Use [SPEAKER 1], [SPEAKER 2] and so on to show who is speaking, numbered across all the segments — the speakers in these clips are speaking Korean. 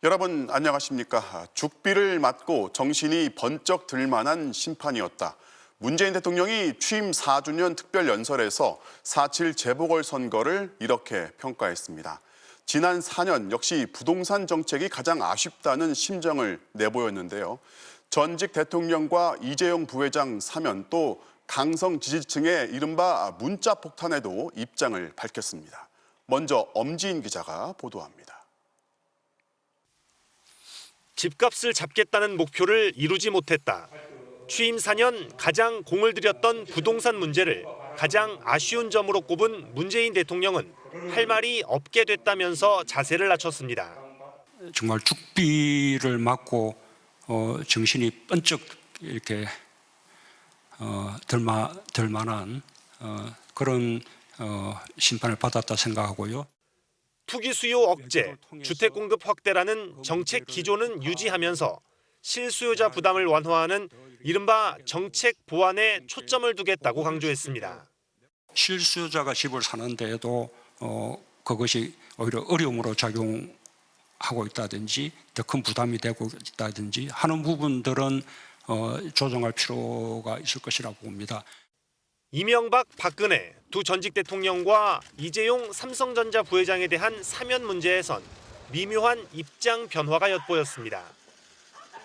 [SPEAKER 1] 여러분 안녕하십니까? 죽비를 맞고 정신이 번쩍 들 만한 심판이었다. 문재인 대통령이 취임 4주년 특별연설에서 4.7 재보궐선거를 이렇게 평가했습니다. 지난 4년 역시 부동산 정책이 가장 아쉽다는 심정을 내보였는데요. 전직 대통령과 이재용 부회장 사면 또 강성 지지층의 이른바 문자 폭탄에도 입장을 밝혔습니다. 먼저 엄지인 기자가 보도합니다.
[SPEAKER 2] 집값을 잡겠다는 목표를 이루지 못했다. 취임 4년 가장 공을 들였던 부동산 문제를 가장 아쉬운 점으로 꼽은 문재인 대통령은 할 말이 없게 됐다면서 자세를 낮췄습니다.
[SPEAKER 3] 정말 죽비를 맞고 정신이 번쩍 이렇게 들 만한 그런 심판을 받았다 생각하고요.
[SPEAKER 2] 투기 수요 억제, 주택 공급 확대라는 정책 기조는 유지하면서 실수요자 부담을 완화하는 이른바 정책 보완에 초점을 두겠다고 강조했습니다.
[SPEAKER 3] 실수요자가 집을 사는 데에도 그것이 오히려 어려움으로 작용하고 있다든지 더 큰 부담이 되고 있다든지 하는 부분들은 조정할 필요가 있을 것이라고 봅니다.
[SPEAKER 2] 이명박, 박근혜 두 전직 대통령과 이재용 삼성전자 부회장에 대한 사면 문제에선 미묘한 입장 변화가 엿보였습니다.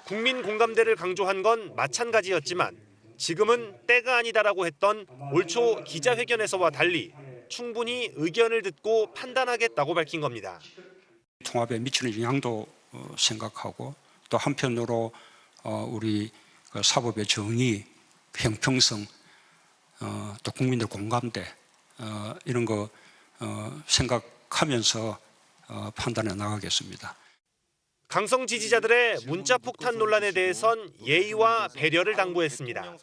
[SPEAKER 2] 국민 공감대를 강조한 건 마찬가지였지만 지금은 때가 아니다라고 했던 올 초 기자회견에서와 달리 충분히 의견을 듣고 판단하겠다고 밝힌 겁니다.
[SPEAKER 3] 통합에 미치는 영향도 생각하고 또 한편으로 우리 사법의 정의, 형평성, 또 국민들 공감대 이런 거 생각하면서 판단해 나가겠습니다.
[SPEAKER 2] 강성 지지자들의 문자 폭탄 논란에 대해선 예의와 배려를 당부했습니다.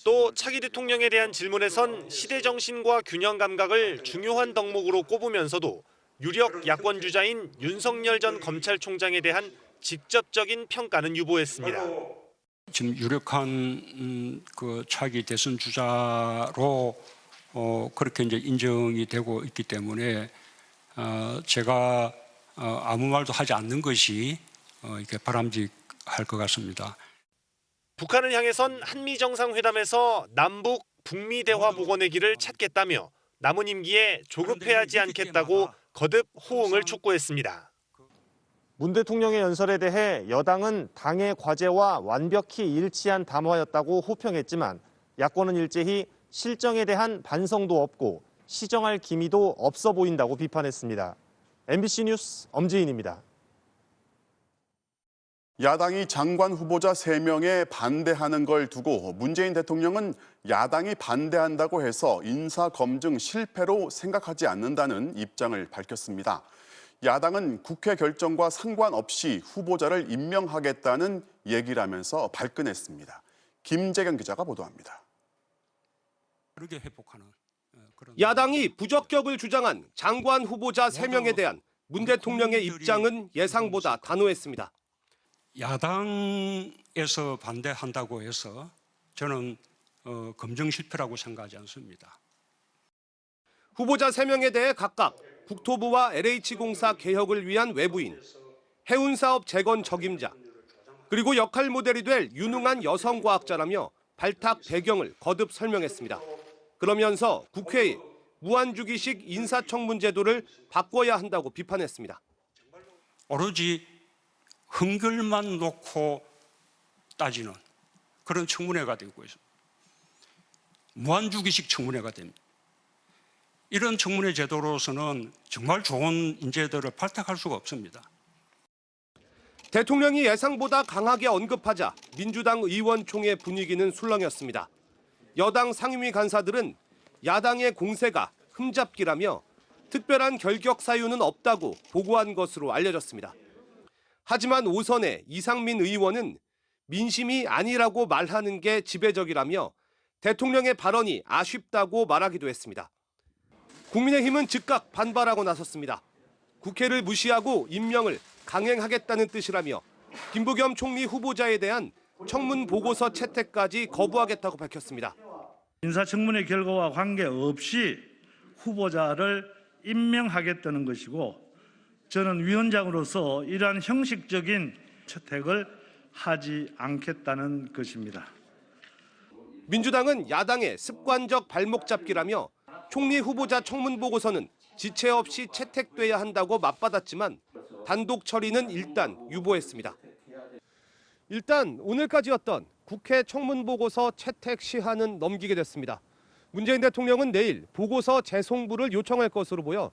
[SPEAKER 2] 또 차기 대통령에 대한 질문에선 시대 정신과 균형 감각을 중요한 덕목으로 꼽으면서도 유력 야권 주자인 윤석열 전 검찰총장에 대한 직접적인 평가는 유보했습니다.
[SPEAKER 3] 지금 유력한 그 차기 대선 주자로 그렇게 이제 인정이 되고 있기 때문에 제가 아무 말도 하지 않는 것이 이렇게 바람직할 것 같습니다.
[SPEAKER 2] 북한을 향해선 한미 정상회담에서 남북 북미 대화 복원의 길을 찾겠다며 남은 임기에 조급해하지 않겠다고 거듭 호응을 촉구했습니다.
[SPEAKER 4] 문 대통령의 연설에 대해 여당은 당의 과제와 완벽히 일치한 담화였다고 호평했지만 야권은 일제히 실정에 대한 반성도 없고 시정할 기미도 없어 보인다고 비판했습니다. MBC 뉴스 엄지인입니다.
[SPEAKER 1] 야당이 장관 후보자 3명에 반대하는 걸 두고 문재인 대통령은 야당이 반대한다고 해서 인사검증 실패로 생각하지 않는다는 입장을 밝혔습니다. 야당은 국회 결정과 상관없이 후보자를 임명하겠다는 얘기를 하면서 발끈했습니다. 김재경 기자가 보도합니다.
[SPEAKER 5] 야당이 부적격을 주장한 장관 후보자 3명에 대한 문 대통령의 입장은 예상보다 단호했습니다.
[SPEAKER 3] 야당에서 반대한다고 해서 저는 검증 실패라고 생각하지 않습니다.
[SPEAKER 5] 후보자 3명에 대해 각각 국토부와 LH공사 개혁을 위한 외부인, 해운사업 재건 적임자, 그리고 역할 모델이 될 유능한 여성과학자라며 발탁 배경을 거듭 설명했습니다. 그러면서 국회에 무한주기식 인사청문 제도를 바꿔야 한다고 비판했습니다.
[SPEAKER 3] 오로지 흥결만 놓고 따지는 그런 청문회가 되고 있습니다. 무한주기식 청문회가 됩니다. 이런 청문회 제도로서는 정말 좋은 인재들을 발탁할 수가 없습니다.
[SPEAKER 5] 대통령이 예상보다 강하게 언급하자 민주당 의원총회 분위기는 술렁였습니다. 여당 상임위 간사들은 야당의 공세가 흠잡기라며 특별한 결격 사유는 없다고 보고한 것으로 알려졌습니다. 하지만 오선의 이상민 의원은 민심이 아니라고 말하는 게 지배적이라며 대통령의 발언이 아쉽다고 말하기도 했습니다. 국민의힘은 즉각 반발하고 나섰습니다. 국회를 무시하고 임명을 강행하겠다는 뜻이라며 김부겸 총리 후보자에 대한 청문 보고서 채택까지 거부하겠다고 밝혔습니다.
[SPEAKER 6] 인사청문회 결과와 관계없이 후보자를 임명하겠다는 것이고 저는 위원장으로서 이러한 형식적인 채택을 하지 않겠다는 것입니다.
[SPEAKER 5] 민주당은 야당의 습관적 발목 잡기라며 총리 후보자 청문 보고서는 지체 없이 채택돼야 한다고 맞받았지만 단독 처리는 일단 유보했습니다. 일단 오늘까지였던 국회 청문 보고서 채택 시한은 넘기게 됐습니다. 문재인 대통령은 내일 보고서 재송부를 요청할 것으로 보여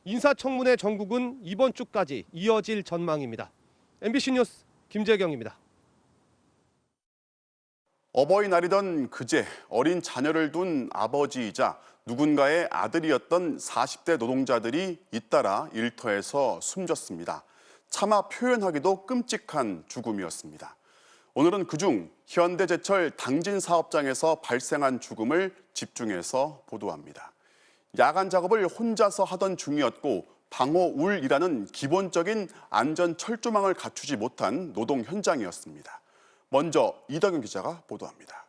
[SPEAKER 5] 인사청문회 전국은 이번 주까지 이어질 전망입니다. MBC 뉴스 김재경입니다.
[SPEAKER 1] 어버이날이던 그제 어린 자녀를 둔 아버지이자 누군가의 아들이었던 40대 노동자들이 잇따라 일터에서 숨졌습니다. 차마 표현하기도 끔찍한 죽음이었습니다. 오늘은 그중 현대제철 당진 사업장에서 발생한 죽음을 집중해서 보도합니다. 야간 작업을 혼자서 하던 중이었고 방호울이라는 기본적인 안전 철조망을 갖추지 못한 노동 현장이었습니다. 먼저 이덕윤 기자가 보도합니다.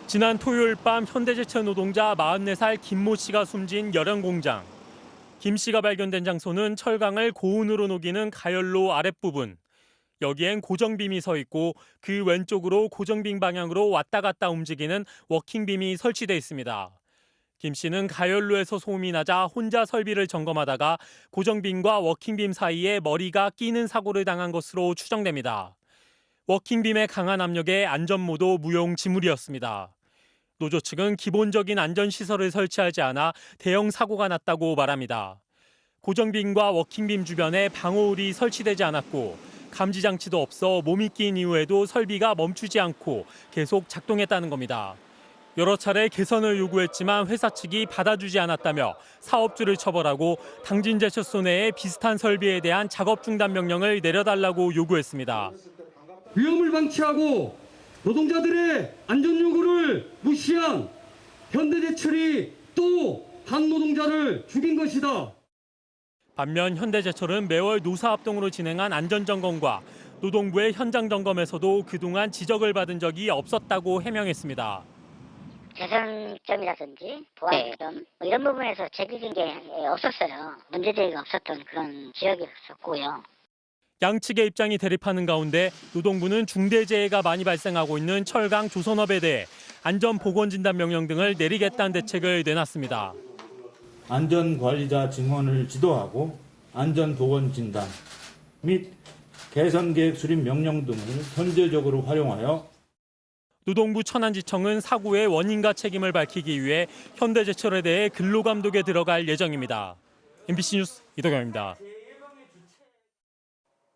[SPEAKER 7] 지난 토요일 밤 현대제철 노동자 44살 김모 씨가 숨진 열연 공장. 김 씨가 발견된 장소는 철강을 고온으로 녹이는 가열로 아랫부분. 여기엔 고정빔이 서 있고 그 왼쪽으로 고정빔 방향으로 왔다 갔다 움직이는 워킹빔이 설치돼 있습니다. 김 씨는 가열로에서 소음이 나자 혼자 설비를 점검하다가 고정빔과 워킹빔 사이에 머리가 끼는 사고를 당한 것으로 추정됩니다. 워킹빔의 강한 압력에 안전모도 무용지물이었습니다. 노조 측은 기본적인 안전시설을 설치하지 않아 대형 사고가 났다고 말합니다. 고정빔과 워킹빔 주변에 방호울이 설치되지 않았고 감지장치도 없어 몸이 낀 이후에도 설비가 멈추지 않고 계속 작동했다는 겁니다. 여러 차례 개선을 요구했지만 회사 측이 받아주지 않았다며 사업주를 처벌하고 당진제철소 내에 비슷한 설비에 대한 작업 중단 명령을 내려달라고 요구했습니다.
[SPEAKER 8] 위험을 방치하고 노동자들의 안전 요구를 무시한 현대제철이 또 한 노동자를 죽인 것이다.
[SPEAKER 7] 반면 현대제철은 매월 노사합동으로 진행한 안전점검과 노동부의 현장 점검에서도 그동안 지적을 받은 적이 없었다고 해명했습니다.
[SPEAKER 9] 개선점이라든지 보완점 이런 부분에서 제기된 게 없었어요. 문제제기가 없었던 그런 지역이었었고요.
[SPEAKER 7] 양측의 입장이 대립하는 가운데 노동부는 중대재해가 많이 발생하고 있는 철강 조선업에 대해 안전보건진단 명령 등을 내리겠다는 대책을 내놨습니다.
[SPEAKER 10] 안전관리자 증언을 지도하고 안전보건진단 및 개선계획 수립 명령 등을 선제적으로 활용하여
[SPEAKER 7] 노동부 천안지청은 사고의 원인과 책임을 밝히기 위해 현대제철에 대해 근로감독에 들어갈 예정입니다. MBC 뉴스 이덕영입니다.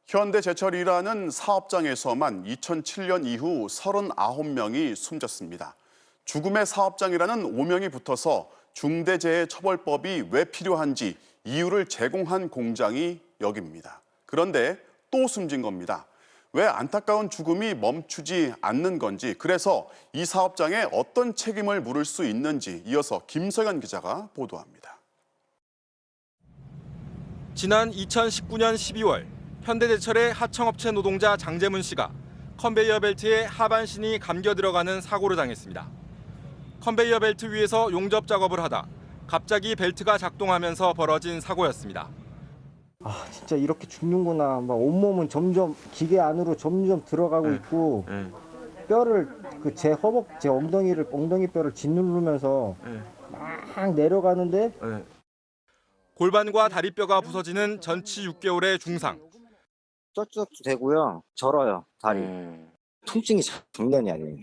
[SPEAKER 1] 현대제철이라는 사업장에서만 2007년 이후 39명이 숨졌습니다. 죽음의 사업장이라는 오명이 붙어서 중대재해처벌법이 왜 필요한지 이유를 제공한 공장이 여기입니다. 그런데 또 숨진 겁니다. 왜 안타까운 죽음이 멈추지 않는 건지, 그래서 이 사업장에 어떤 책임을 물을 수 있는지 이어서 김석연 기자가 보도합니다.
[SPEAKER 11] 지난 2019년 12월 현대제철의 하청업체 노동자 장재문 씨가 컨베이어 벨트에 하반신이 감겨 들어가는 사고를 당했습니다. 컨베이어 벨트 위에서 용접 작업을 하다 갑자기 벨트가 작동하면서 벌어진 사고였습니다.
[SPEAKER 12] 아, 진짜 이렇게 죽는구나. 막 온몸은 점점 기계 안으로 점점 들어가고 있고 뼈를 제 허벅, 제 엉덩이 뼈를 짓누르면서 막 내려가는데
[SPEAKER 11] 골반과 다리뼈가 부서지는 전치 6개월의 중상.
[SPEAKER 12] 쩌쩌도 되고요. 절어요, 다리. 통증이 장난이 아니에요.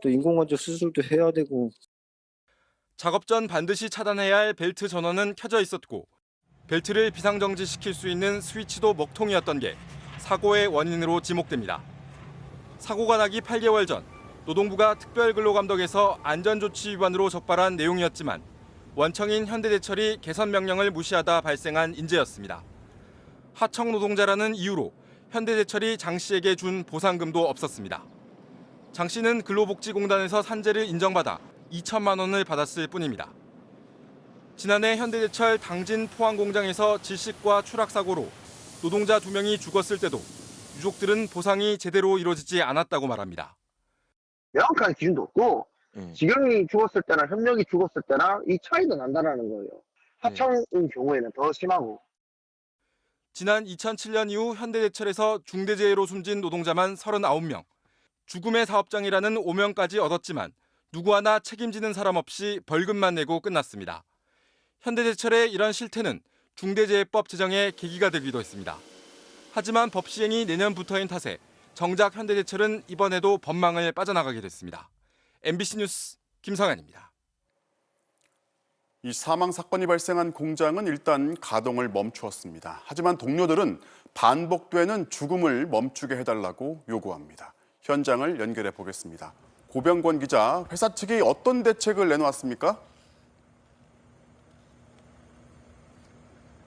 [SPEAKER 12] 또 인공관절 수술도 해야 되고.
[SPEAKER 11] 작업 전 반드시 차단해야 할 벨트 전원은 켜져 있었고 벨트를 비상정지시킬 수 있는 스위치도 먹통이었던 게 사고의 원인으로 지목됩니다. 사고가 나기 8개월 전 노동부가 특별근로감독에서 안전조치 위반으로 적발한 내용이었지만 원청인 현대제철이 개선 명령을 무시하다 발생한 인재였습니다. 하청 노동자라는 이유로 현대제철이 장 씨에게 준 보상금도 없었습니다. 장 씨는 근로복지공단에서 산재를 인정받아 2천만 원을 받았을 뿐입니다. 지난해 현대제철 당진 포항공장에서 질식과 추락사고로 노동자 2명이 죽었을 때도 유족들은 보상이 제대로 이루어지지 않았다고 말합니다.
[SPEAKER 13] 명확한 기준도 없고 지경이 죽었을 때나 현명이 죽었을 때나 이 차이도 난다라는 거예요. 하청인 경우에는 더 심하고.
[SPEAKER 11] 지난 2007년 이후 현대제철에서 중대재해로 숨진 노동자만 39명, 죽음의 사업장이라는 오명까지 얻었지만 누구 하나 책임지는 사람 없이 벌금만 내고 끝났습니다. 현대제철의 이런 실태는 중대재해법 제정의 계기가 되기도 했습니다. 하지만 법 시행이 내년부터인 탓에 정작 현대제철은 이번에도 법망을 빠져나가게 됐습니다. MBC 뉴스 김성환입니다.
[SPEAKER 1] 이 사망 사건이 발생한 공장은 일단 가동을 멈추었습니다. 하지만 동료들은 반복되는 죽음을 멈추게 해달라고 요구합니다. 현장을 연결해 보겠습니다. 고병권 기자, 회사 측이 어떤 대책을 내놓았습니까?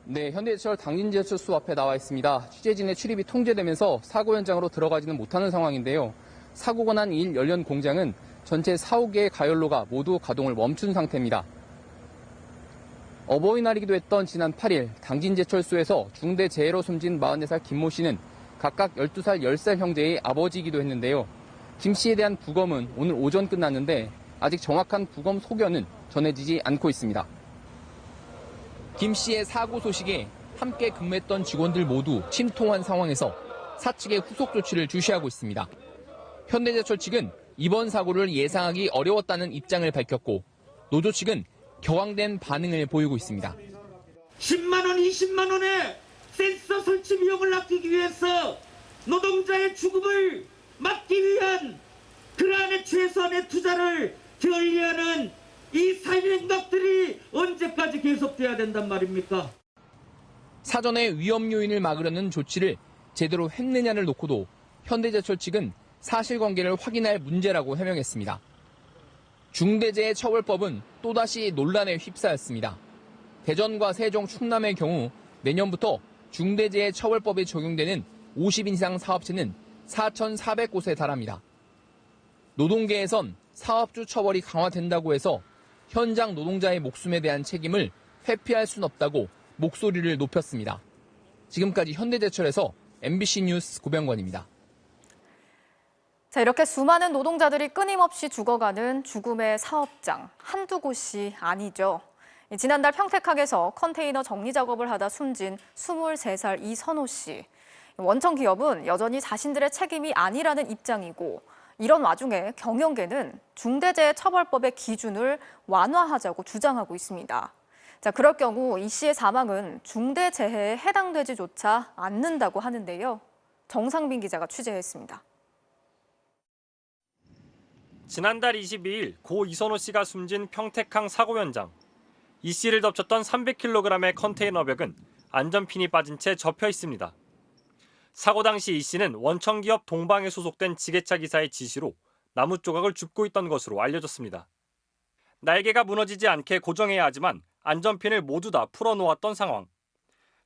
[SPEAKER 14] 네, 현대제철 당진제철소 앞에 나와 있습니다. 취재진의 출입이 통제되면서 사고 현장으로 들어가지는 못하는 상황인데요. 사고가 난 일 열련 공장은 전체 4~5개의 가열로가 모두 가동을 멈춘 상태입니다. 어버이날이기도 했던 지난 8일 당진제철소에서 중대재해로 숨진 44살 김모 씨는 각각 12살, 10살 형제의 아버지이기도 했는데요. 김 씨에 대한 부검은 오늘 오전 끝났는데 아직 정확한 부검 소견은 전해지지 않고 있습니다. 김 씨의 사고 소식에 함께 근무했던 직원들 모두 침통한 상황에서 사측의 후속 조치를 주시하고 있습니다. 현대제철 측은 이번 사고를 예상하기 어려웠다는 입장을 밝혔고 노조 측은 격앙된 반응을 보이고 있습니다.
[SPEAKER 8] 10만 원, 20만 원의 센서 설치 비용을 아끼기 위해서 노동자의 죽음을 막기 위한 그러한 최소한의 투자를 결리하는 이 살인행각들이 언제까지 계속돼야 된단 말입니까?
[SPEAKER 14] 사전에 위험 요인을 막으려는 조치를 제대로 했느냐를 놓고도 현대제철 측은 사실관계를 확인할 문제라고 해명했습니다. 중대재해처벌법은 또다시 논란에 휩싸였습니다. 대전과 세종, 충남의 경우 내년부터 중대재해처벌법이 적용되는 50인 이상 사업체는 4,400곳에 달합니다. 노동계에선 사업주 처벌이 강화된다고 해서 현장 노동자의 목숨에 대한 책임을 회피할 순 없다고 목소리를 높였습니다. 지금까지 현대제철에서 MBC 뉴스 고병권입니다.
[SPEAKER 15] 자, 이렇게 수많은 노동자들이 끊임없이 죽어가는 죽음의 사업장, 한두 곳이 아니죠. 지난달 평택항에서 컨테이너 정리 작업을 하다 숨진 23살 이선호 씨. 원청 기업은 여전히 자신들의 책임이 아니라는 입장이고 이런 와중에 경영계는 중대재해처벌법의 기준을 완화하자고 주장하고 있습니다. 자, 그럴 경우 이 씨의 사망은 중대재해에 해당되지조차 않는다고 하는데요. 정상빈 기자가 취재했습니다.
[SPEAKER 7] 지난달 22일 고 이선호 씨가 숨진 평택항 사고 현장. 이 씨를 덮쳤던 300kg의 컨테이너벽은 안전핀이 빠진 채 접혀 있습니다. 사고 당시 이 씨는 원청기업 동방에 소속된 지게차 기사의 지시로 나무 조각을 줍고 있던 것으로 알려졌습니다. 날개가 무너지지 않게 고정해야 하지만 안전핀을 모두 다 풀어놓았던 상황.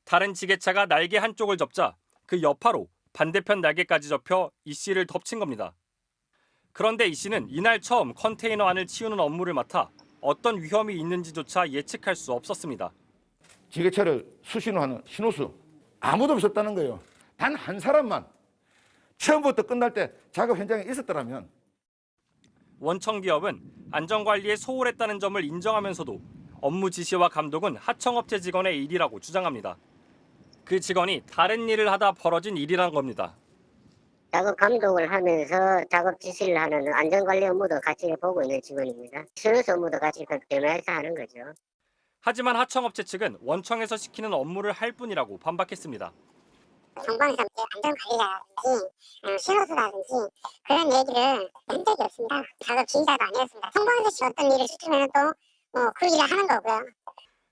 [SPEAKER 7] 다른 지게차가 날개 한쪽을 접자 그 여파로 반대편 날개까지 접혀 이 씨를 덮친 겁니다. 그런데 이 씨는 이날 처음 컨테이너 안을 치우는 업무를 맡아 어떤 위험이 있는지조차 예측할 수 없었습니다.
[SPEAKER 16] 지게차를 수신호하는 신호수 아무도 없었다는 거예요. 단 한 사람만 처음부터 끝날 때 작업 현장에 있었더라면.
[SPEAKER 7] 원청기업은 안전관리에 소홀했다는 점을 인정하면서도 업무 지시와 감독은 하청업체 직원의 일이라고 주장합니다. 그 직원이 다른 일을 하다 벌어진 일이란 겁니다.
[SPEAKER 9] 작업 감독을 하면서 작업 지시를 하는 안전관리 업무도 같이 보고 있는 직원입니다. 신호수 업무도 같이 겸해서 하는 거죠.
[SPEAKER 7] 하지만 하청업체 측은 원청에서 시키는 업무를 할 뿐이라고 반박했습니다.
[SPEAKER 9] 정방에서 안전관리라든지 신호수라든지 그런 얘기를 한 적이 없습니다. 작업 지휘자도 아니었습니다. 정방에서 어떤 일을 시키면 또 그 일을 하는 거고요.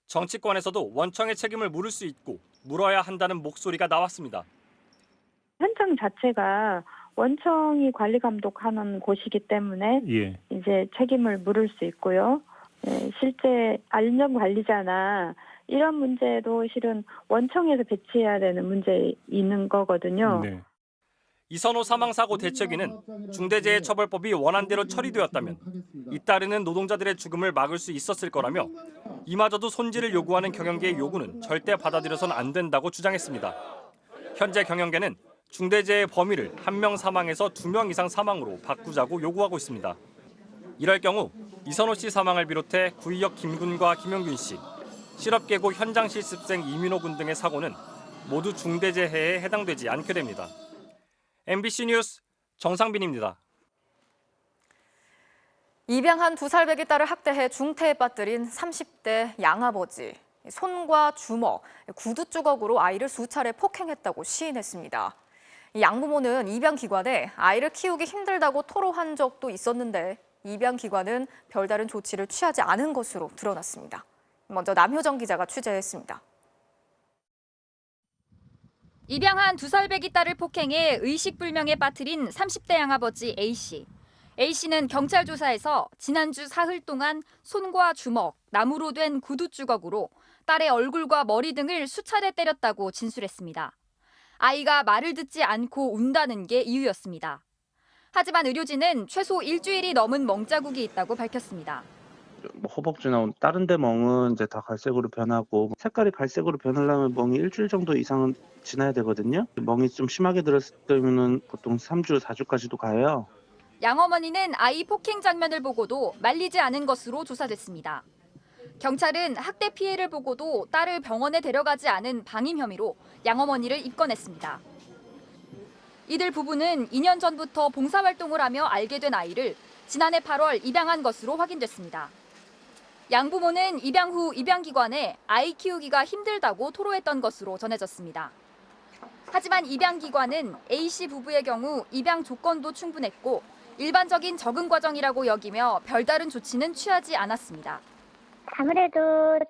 [SPEAKER 7] 정치권에서도 원청의 책임을 물을 수 있고 물어야 한다는 목소리가 나왔습니다.
[SPEAKER 17] 현장 자체가 원청이 관리 감독하는 곳이기 때문에 이제 책임을 물을 수 있고요. 실제 안전 관리자나 이런 문제도 실은 원청에서 배치해야 되는 문제 있는 거거든요.
[SPEAKER 7] 네. 이선호 사망사고 대책위는 중대재해처벌법이 원안대로 처리되었다면 잇따르는 노동자들의 죽음을 막을 수 있었을 거라며 이마저도 손질을 요구하는 경영계의 요구는 절대 받아들여선 안 된다고 주장했습니다. 현재 경영계는 중대재해 범위를 1명 사망에서 2명 이상 사망으로 바꾸자고 요구하고 있습니다. 이럴 경우 이선호 씨 사망을 비롯해 구의역 김군과 김영균 씨, 실업계고 현장 실습생 이민호 군 등의 사고는 모두 중대재해에 해당되지 않게 됩니다. MBC 뉴스 정상빈입니다.
[SPEAKER 15] 입양한 2살배기 딸을 학대해 중태에 빠뜨린 30대 양아버지. 손과 주먹, 구두 주걱으로 아이를 수차례 폭행했다고 시인했습니다. 양부모는 입양기관에 아이를 키우기 힘들다고 토로한 적도 있었는데 입양기관은 별다른 조치를 취하지 않은 것으로 드러났습니다. 먼저 남효정 기자가 취재했습니다.
[SPEAKER 18] 입양한 2살배기 딸을 폭행해 의식불명에 빠뜨린 30대 양아버지 A씨. A씨는 경찰 조사에서 지난주 사흘 동안 손과 주먹, 나무로 된 구두 주걱으로 딸의 얼굴과 머리 등을 수차례 때렸다고 진술했습니다. 아이가 말을 듣지 않고 운다는 게 이유였습니다. 하지만 의료진은 최소 일주일이 넘은 멍자국이 있다고 밝혔습니다.
[SPEAKER 19] 허벅지나 다른 데 멍은 이제 다 갈색으로 변하고 색깔이 갈색으로 변하려면 멍이 일주일 정도 이상은 지나야 되거든요. 멍이 좀 심하게 들었을 때는 보통 3주, 4주까지도 가요.
[SPEAKER 18] 양어머니는 아이 폭행 장면을 보고도 말리지 않은 것으로 조사됐습니다. 경찰은 학대 피해를 보고도 딸을 병원에 데려가지 않은 방임 혐의로 양어머니를 입건했습니다. 이들 부부는 2년 전부터 봉사활동을 하며 알게 된 아이를 지난해 8월 입양한 것으로 확인됐습니다. 양부모는 입양 후 입양기관에 아이 키우기가 힘들다고 토로했던 것으로 전해졌습니다. 하지만 입양기관은 A씨 부부의 경우 입양 조건도 충분했고 일반적인 적응 과정이라고 여기며 별다른 조치는 취하지 않았습니다.
[SPEAKER 9] 아무래도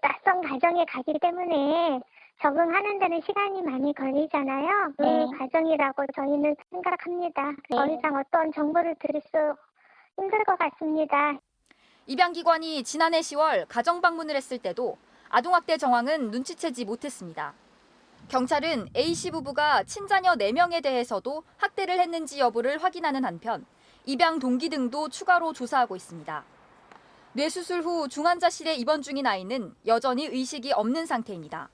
[SPEAKER 9] 낯선 가정에 가기 때문에 적응하는 데는 시간이 많이 걸리잖아요. 그 과정이라고 저희는 생각합니다. 더 이상 어떤 정보를 드릴 수 힘들 것 같습니다.
[SPEAKER 18] 입양기관이 지난해 10월 가정 방문을 했을 때도 아동학대 정황은 눈치채지 못했습니다. 경찰은 A씨 부부가 친자녀 4명에 대해서도 학대를 했는지 여부를 확인하는 한편 입양 동기 등도 추가로 조사하고 있습니다. 뇌수술 후 중환자실에 입원 중인 아이는 여전히 의식이 없는 상태입니다.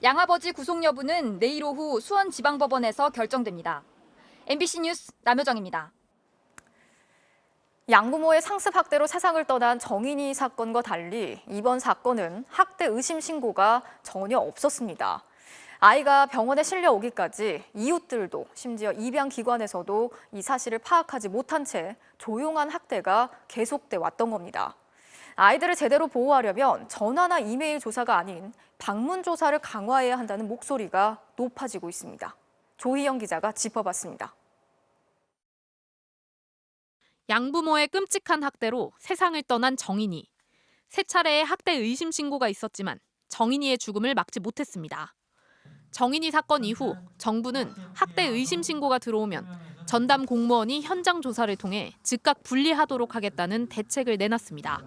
[SPEAKER 18] 양아버지 구속 여부는 내일 오후 수원지방법원에서 결정됩니다. MBC 뉴스 남효정입니다.
[SPEAKER 15] 양부모의 상습 학대로 세상을 떠난 정인이 사건과 달리 이번 사건은 학대 의심 신고가 전혀 없었습니다. 아이가 병원에 실려오기까지 이웃들도 심지어 입양기관에서도 이 사실을 파악하지 못한 채 조용한 학대가 계속돼 왔던 겁니다. 아이들을 제대로 보호하려면 전화나 이메일 조사가 아닌 방문 조사를 강화해야 한다는 목소리가 높아지고 있습니다. 조희영 기자가 짚어봤습니다.
[SPEAKER 20] 양부모의 끔찍한 학대로 세상을 떠난 정인이. 세 차례의 학대 의심 신고가 있었지만 정인이의 죽음을 막지 못했습니다. 정인이 사건 이후 정부는 학대 의심 신고가 들어오면 전담 공무원이 현장 조사를 통해 즉각 분리하도록 하겠다는 대책을 내놨습니다.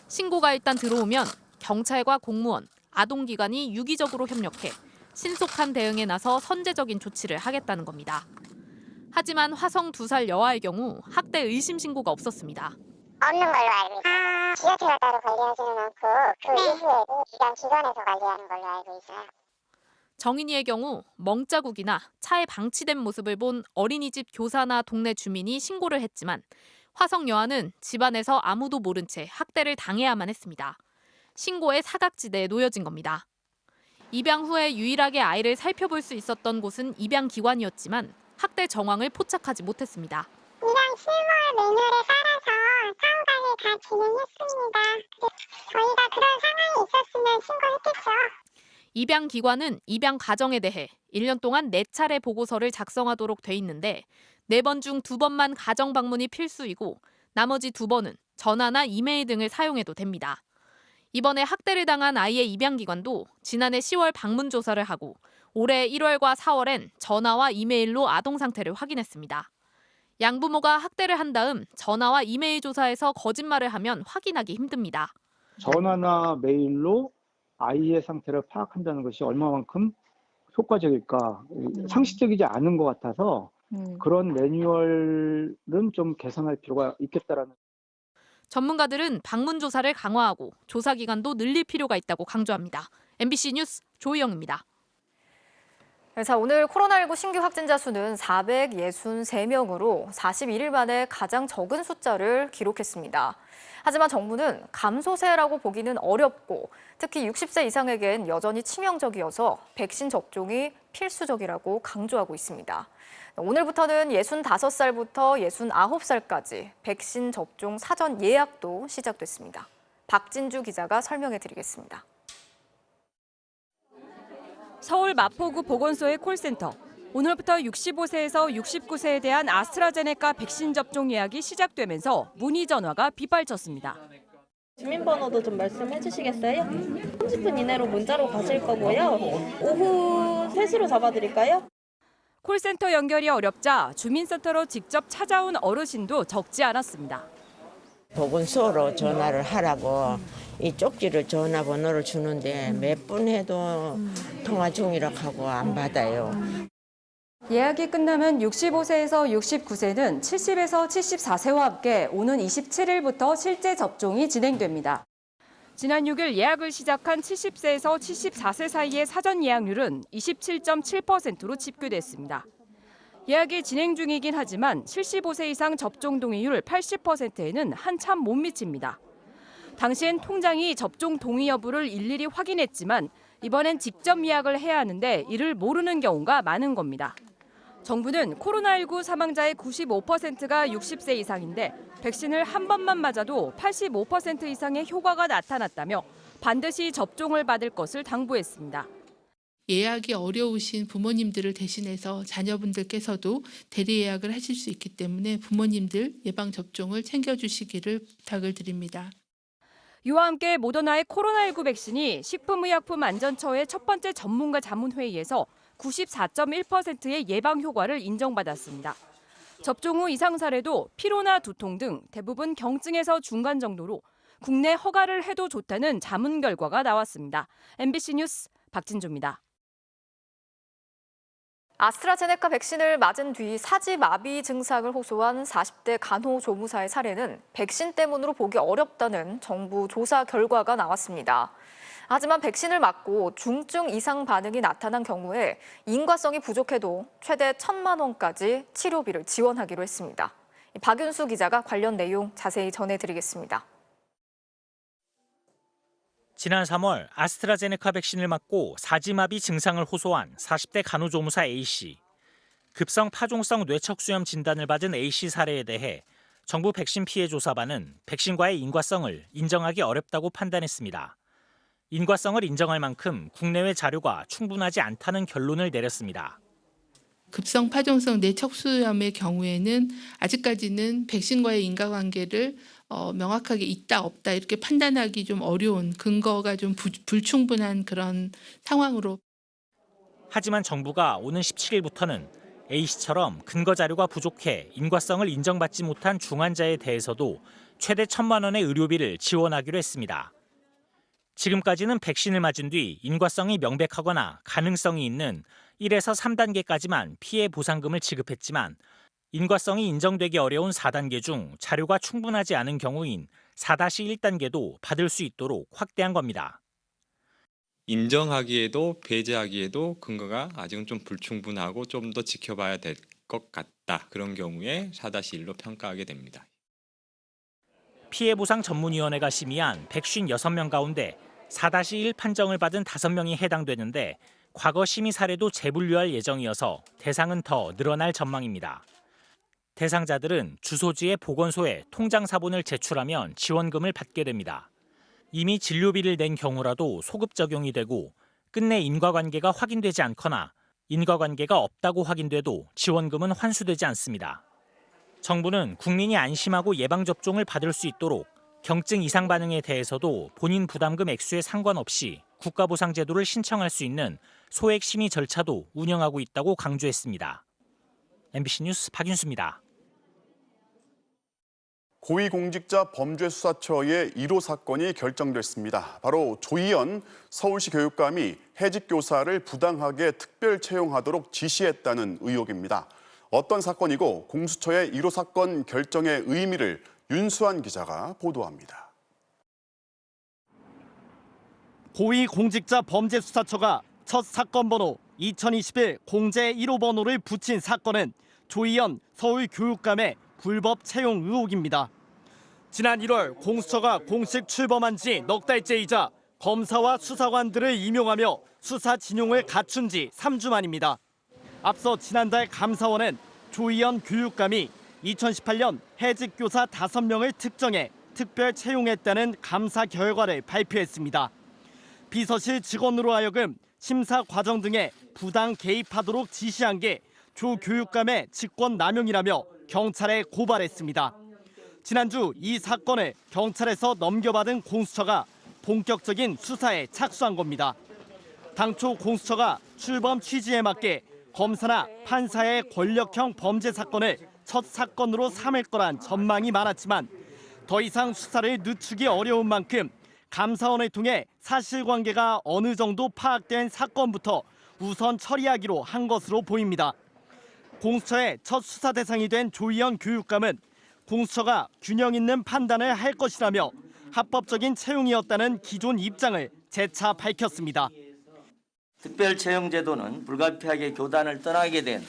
[SPEAKER 20] 신고가 일단 들어오면 경찰과 공무원, 아동기관이 유기적으로 협력해 신속한 대응에 나서 선제적인 조치를 하겠다는 겁니다. 하지만 화성 2살 여아의 경우 학대 의심 신고가 없었습니다.
[SPEAKER 9] 없는 걸로 알고 있어요. 지자체가 따로 관리하지는 않고 그 이후에도 입양기관에서 관리하는 걸로 알고 있어요.
[SPEAKER 20] 정인이의 경우 멍자국이나 차에 방치된 모습을 본 어린이집 교사나 동네 주민이 신고를 했지만 화성 여아는 집안에서 아무도 모른 채 학대를 당해야만 했습니다. 신고의 사각지대에 놓여진 겁니다. 입양 후에 유일하게 아이를 살펴볼 수 있었던 곳은 입양기관이었지만 학대 정황을 포착하지 못했습니다.
[SPEAKER 9] 입양 실무 매뉴얼에 따라서 사후 관리 다 진행했습니다. 저희가 그런 상황이 있었으면 신고했겠죠.
[SPEAKER 20] 입양기관은 입양 가정에 대해 1년 동안 4차례 보고서를 작성하도록 돼 있는데 4번 중 2번만 가정 방문이 필수이고 나머지 2번은 전화나 이메일 등을 사용해도 됩니다. 이번에 학대를 당한 아이의 입양기관도 지난해 10월 방문 조사를 하고 올해 1월과 4월엔 전화와 이메일로 아동 상태를 확인했습니다. 양부모가 학대를 한 다음 전화와 이메일 조사에서 거짓말을 하면 확인하기 힘듭니다.
[SPEAKER 21] 전화나 메일로 아이의 상태를 파악한다는 것이 얼마만큼 효과적일까 상식적이지 않은 것 같아서 그런 매뉴얼은 좀 개선할 필요가 있겠다라는.
[SPEAKER 20] 전문가들은 방문 조사를 강화하고 조사 기간도 늘릴 필요가 있다고 강조합니다. MBC 뉴스 조희영입니다.
[SPEAKER 15] 자, 오늘 코로나19 신규 확진자 수는 463명으로 41일 만에 가장 적은 숫자를 기록했습니다. 하지만 정부는 감소세라고 보기는 어렵고 특히 60세 이상에겐 여전히 치명적이어서 백신 접종이 필수적이라고 강조하고 있습니다. 오늘부터는 65살부터 69살까지 백신 접종 사전 예약도 시작됐습니다. 박진주 기자가 설명해 드리겠습니다.
[SPEAKER 2] 서울 마포구 보건소의 콜센터. 오늘부터 65세에서 69세에 대한 아스트라제네카 백신 접종 예약이 시작되면서 문의 전화가 빗발쳤습니다.
[SPEAKER 22] 주민번호도 좀 말씀해 주시겠어요? 30분 이내로 문자로 가실 거고요. 오후 3시로 잡아드릴까요?
[SPEAKER 2] 콜센터 연결이 어렵자 주민센터로 직접 찾아온 어르신도 적지 않았습니다.
[SPEAKER 23] 보건소로 전화를 하라고 이 쪽지를 전화번호를 주는데 몇 분 해도 통화 중이라고 하고 안 받아요.
[SPEAKER 2] 예약이 끝나면 65세에서 69세는 70에서 74세와 함께 오는 27일부터 실제 접종이 진행됩니다. 지난 6일 예약을 시작한 70세에서 74세 사이의 사전 예약률은 27.7%로 집계됐습니다. 예약이 진행 중이긴 하지만 75세 이상 접종 동의율 80%에는 한참 못 미칩니다. 당시엔 통장이 접종 동의 여부를 일일이 확인했지만 이번엔 직접 예약을 해야 하는데 이를 모르는 경우가 많은 겁니다. 정부는 코로나19 사망자의 95%가 60세 이상인데 백신을 한 번만 맞아도 85% 이상의 효과가 나타났다며 반드시 접종을 받을 것을 당부했습니다.
[SPEAKER 24] 예약이 어려우신 부모님들을 대신해서 자녀분들께서도 대리 예약을 하실 수 있기 때문에 부모님들 예방접종을 챙겨주시기를 부탁을 드립니다.
[SPEAKER 2] 이와 함께 모더나의 코로나19 백신이 식품의약품안전처의 첫 번째 전문가 자문회의에서 94.1%의 예방 효과를 인정받았습니다. 접종 후 이상 사례도 피로나 두통 등 대부분 경증에서 중간 정도로 국내 허가를 해도 좋다는 자문 결과가 나왔습니다. MBC 뉴스 박진주입니다.
[SPEAKER 15] 아스트라제네카 백신을 맞은 뒤 사지마비 증상을 호소한 40대 간호조무사의 사례는 백신 때문으로 보기 어렵다는 정부 조사 결과가 나왔습니다. 하지만 백신을 맞고 중증 이상 반응이 나타난 경우에 인과성이 부족해도 최대 1,000만 원까지 치료비를 지원하기로 했습니다. 박윤수 기자가 관련 내용 자세히 전해드리겠습니다.
[SPEAKER 25] 지난 3월 아스트라제네카 백신을 맞고 사지마비 증상을 호소한 40대 간호조무사 A씨. 급성 파종성 뇌척수염 진단을 받은 A씨 사례에 대해 정부 백신 피해 조사반은 백신과의 인과성을 인정하기 어렵다고 판단했습니다. 인과성을 인정할 만큼 국내외 자료가 충분하지 않다는 결론을 내렸습니다.
[SPEAKER 24] 급성 파종성 뇌척수염의 경우에는 아직까지는 백신과의 인과관계를 명확하게 있다 없다 이렇게 판단하기 좀 어려운 근거가 좀 불충분한 그런 상황으로.
[SPEAKER 25] 하지만 정부가 오는 17일부터는 A씨처럼 근거 자료가 부족해 인과성을 인정받지 못한 중환자에 대해서도 최대 1,000만 원의 의료비를 지원하기로 했습니다. 지금까지는 백신을 맞은 뒤 인과성이 명백하거나 가능성이 있는 1에서 3단계까지만 피해 보상금을 지급했지만 인과성이 인정되기 어려운 4단계 중 자료가 충분하지 않은 경우인 4-1단계도 받을 수 있도록 확대한 겁니다.
[SPEAKER 26] 인정하기에도 배제하기에도 근거가 아직은 좀 불충분하고 좀 더 지켜봐야 될 것 같다. 그런 경우에 4-1로 평가하게 됩니다.
[SPEAKER 25] 피해보상 전문위원회가 심의한 156명 가운데 4-1 판정을 받은 5명이 해당되는데 과거 심의 사례도 재분류할 예정이어서 대상은 더 늘어날 전망입니다. 대상자들은 주소지의 보건소에 통장 사본을 제출하면 지원금을 받게 됩니다. 이미 진료비를 낸 경우라도 소급 적용이 되고 끝내 인과관계가 확인되지 않거나 인과관계가 없다고 확인돼도 지원금은 환수되지 않습니다. 정부는 국민이 안심하고 예방접종을 받을 수 있도록 경증 이상 반응에 대해서도 본인 부담금 액수에 상관없이 국가보상제도를 신청할 수 있는 소액 심의 절차도 운영하고 있다고 강조했습니다. MBC 뉴스 박윤수입니다.
[SPEAKER 1] 고위공직자 범죄수사처의 1호 사건이 결정됐습니다. 바로 조희연 서울시 교육감이 해직 교사를 부당하게 특별 채용하도록 지시했다는 의혹입니다. 어떤 사건이고 공수처의 1호 사건 결정의 의미를 윤수환 기자가 보도합니다.
[SPEAKER 27] 고위공직자 범죄수사처가 첫 사건 번호
[SPEAKER 3] 2021 공제 1호 번호를 붙인 사건은 조희연 서울교육감의 불법 채용 의혹입니다. 지난 1월 공수처가 공식 출범한 지 넉 달째이자 검사와 수사관들을 임용하며 수사 진용을 갖춘 지 3주 만입니다. 앞서 지난달 감사원은 조희연 교육감이 2018년 해직 교사 5명을 특정해 특별 채용했다는 감사 결과를 발표했습니다. 비서실 직원으로 하여금 심사 과정 등에 부당 개입하도록 지시한 게 조 교육감의 직권 남용이라며 경찰에 고발했습니다. 지난주 이 사건을 경찰에서 넘겨받은 공수처가 본격적인 수사에 착수한 겁니다. 당초 공수처가 출범 취지에 맞게 검사나 판사의 권력형 범죄 사건을 첫 사건으로 삼을 거란 전망이 많았지만 더 이상 수사를 늦추기 어려운 만큼 감사원을 통해 사실관계가 어느 정도 파악된 사건부터 우선 처리하기로 한 것으로 보입니다. 공수처의 첫 수사 대상이 된 조희연 교육감은 공수처가 균형 있는 판단을 할 것이라며 합법적인 채용이었다는 기존 입장을 재차 밝혔습니다.
[SPEAKER 4] 특별채용제도는 불가피하게 교단을 떠나게 된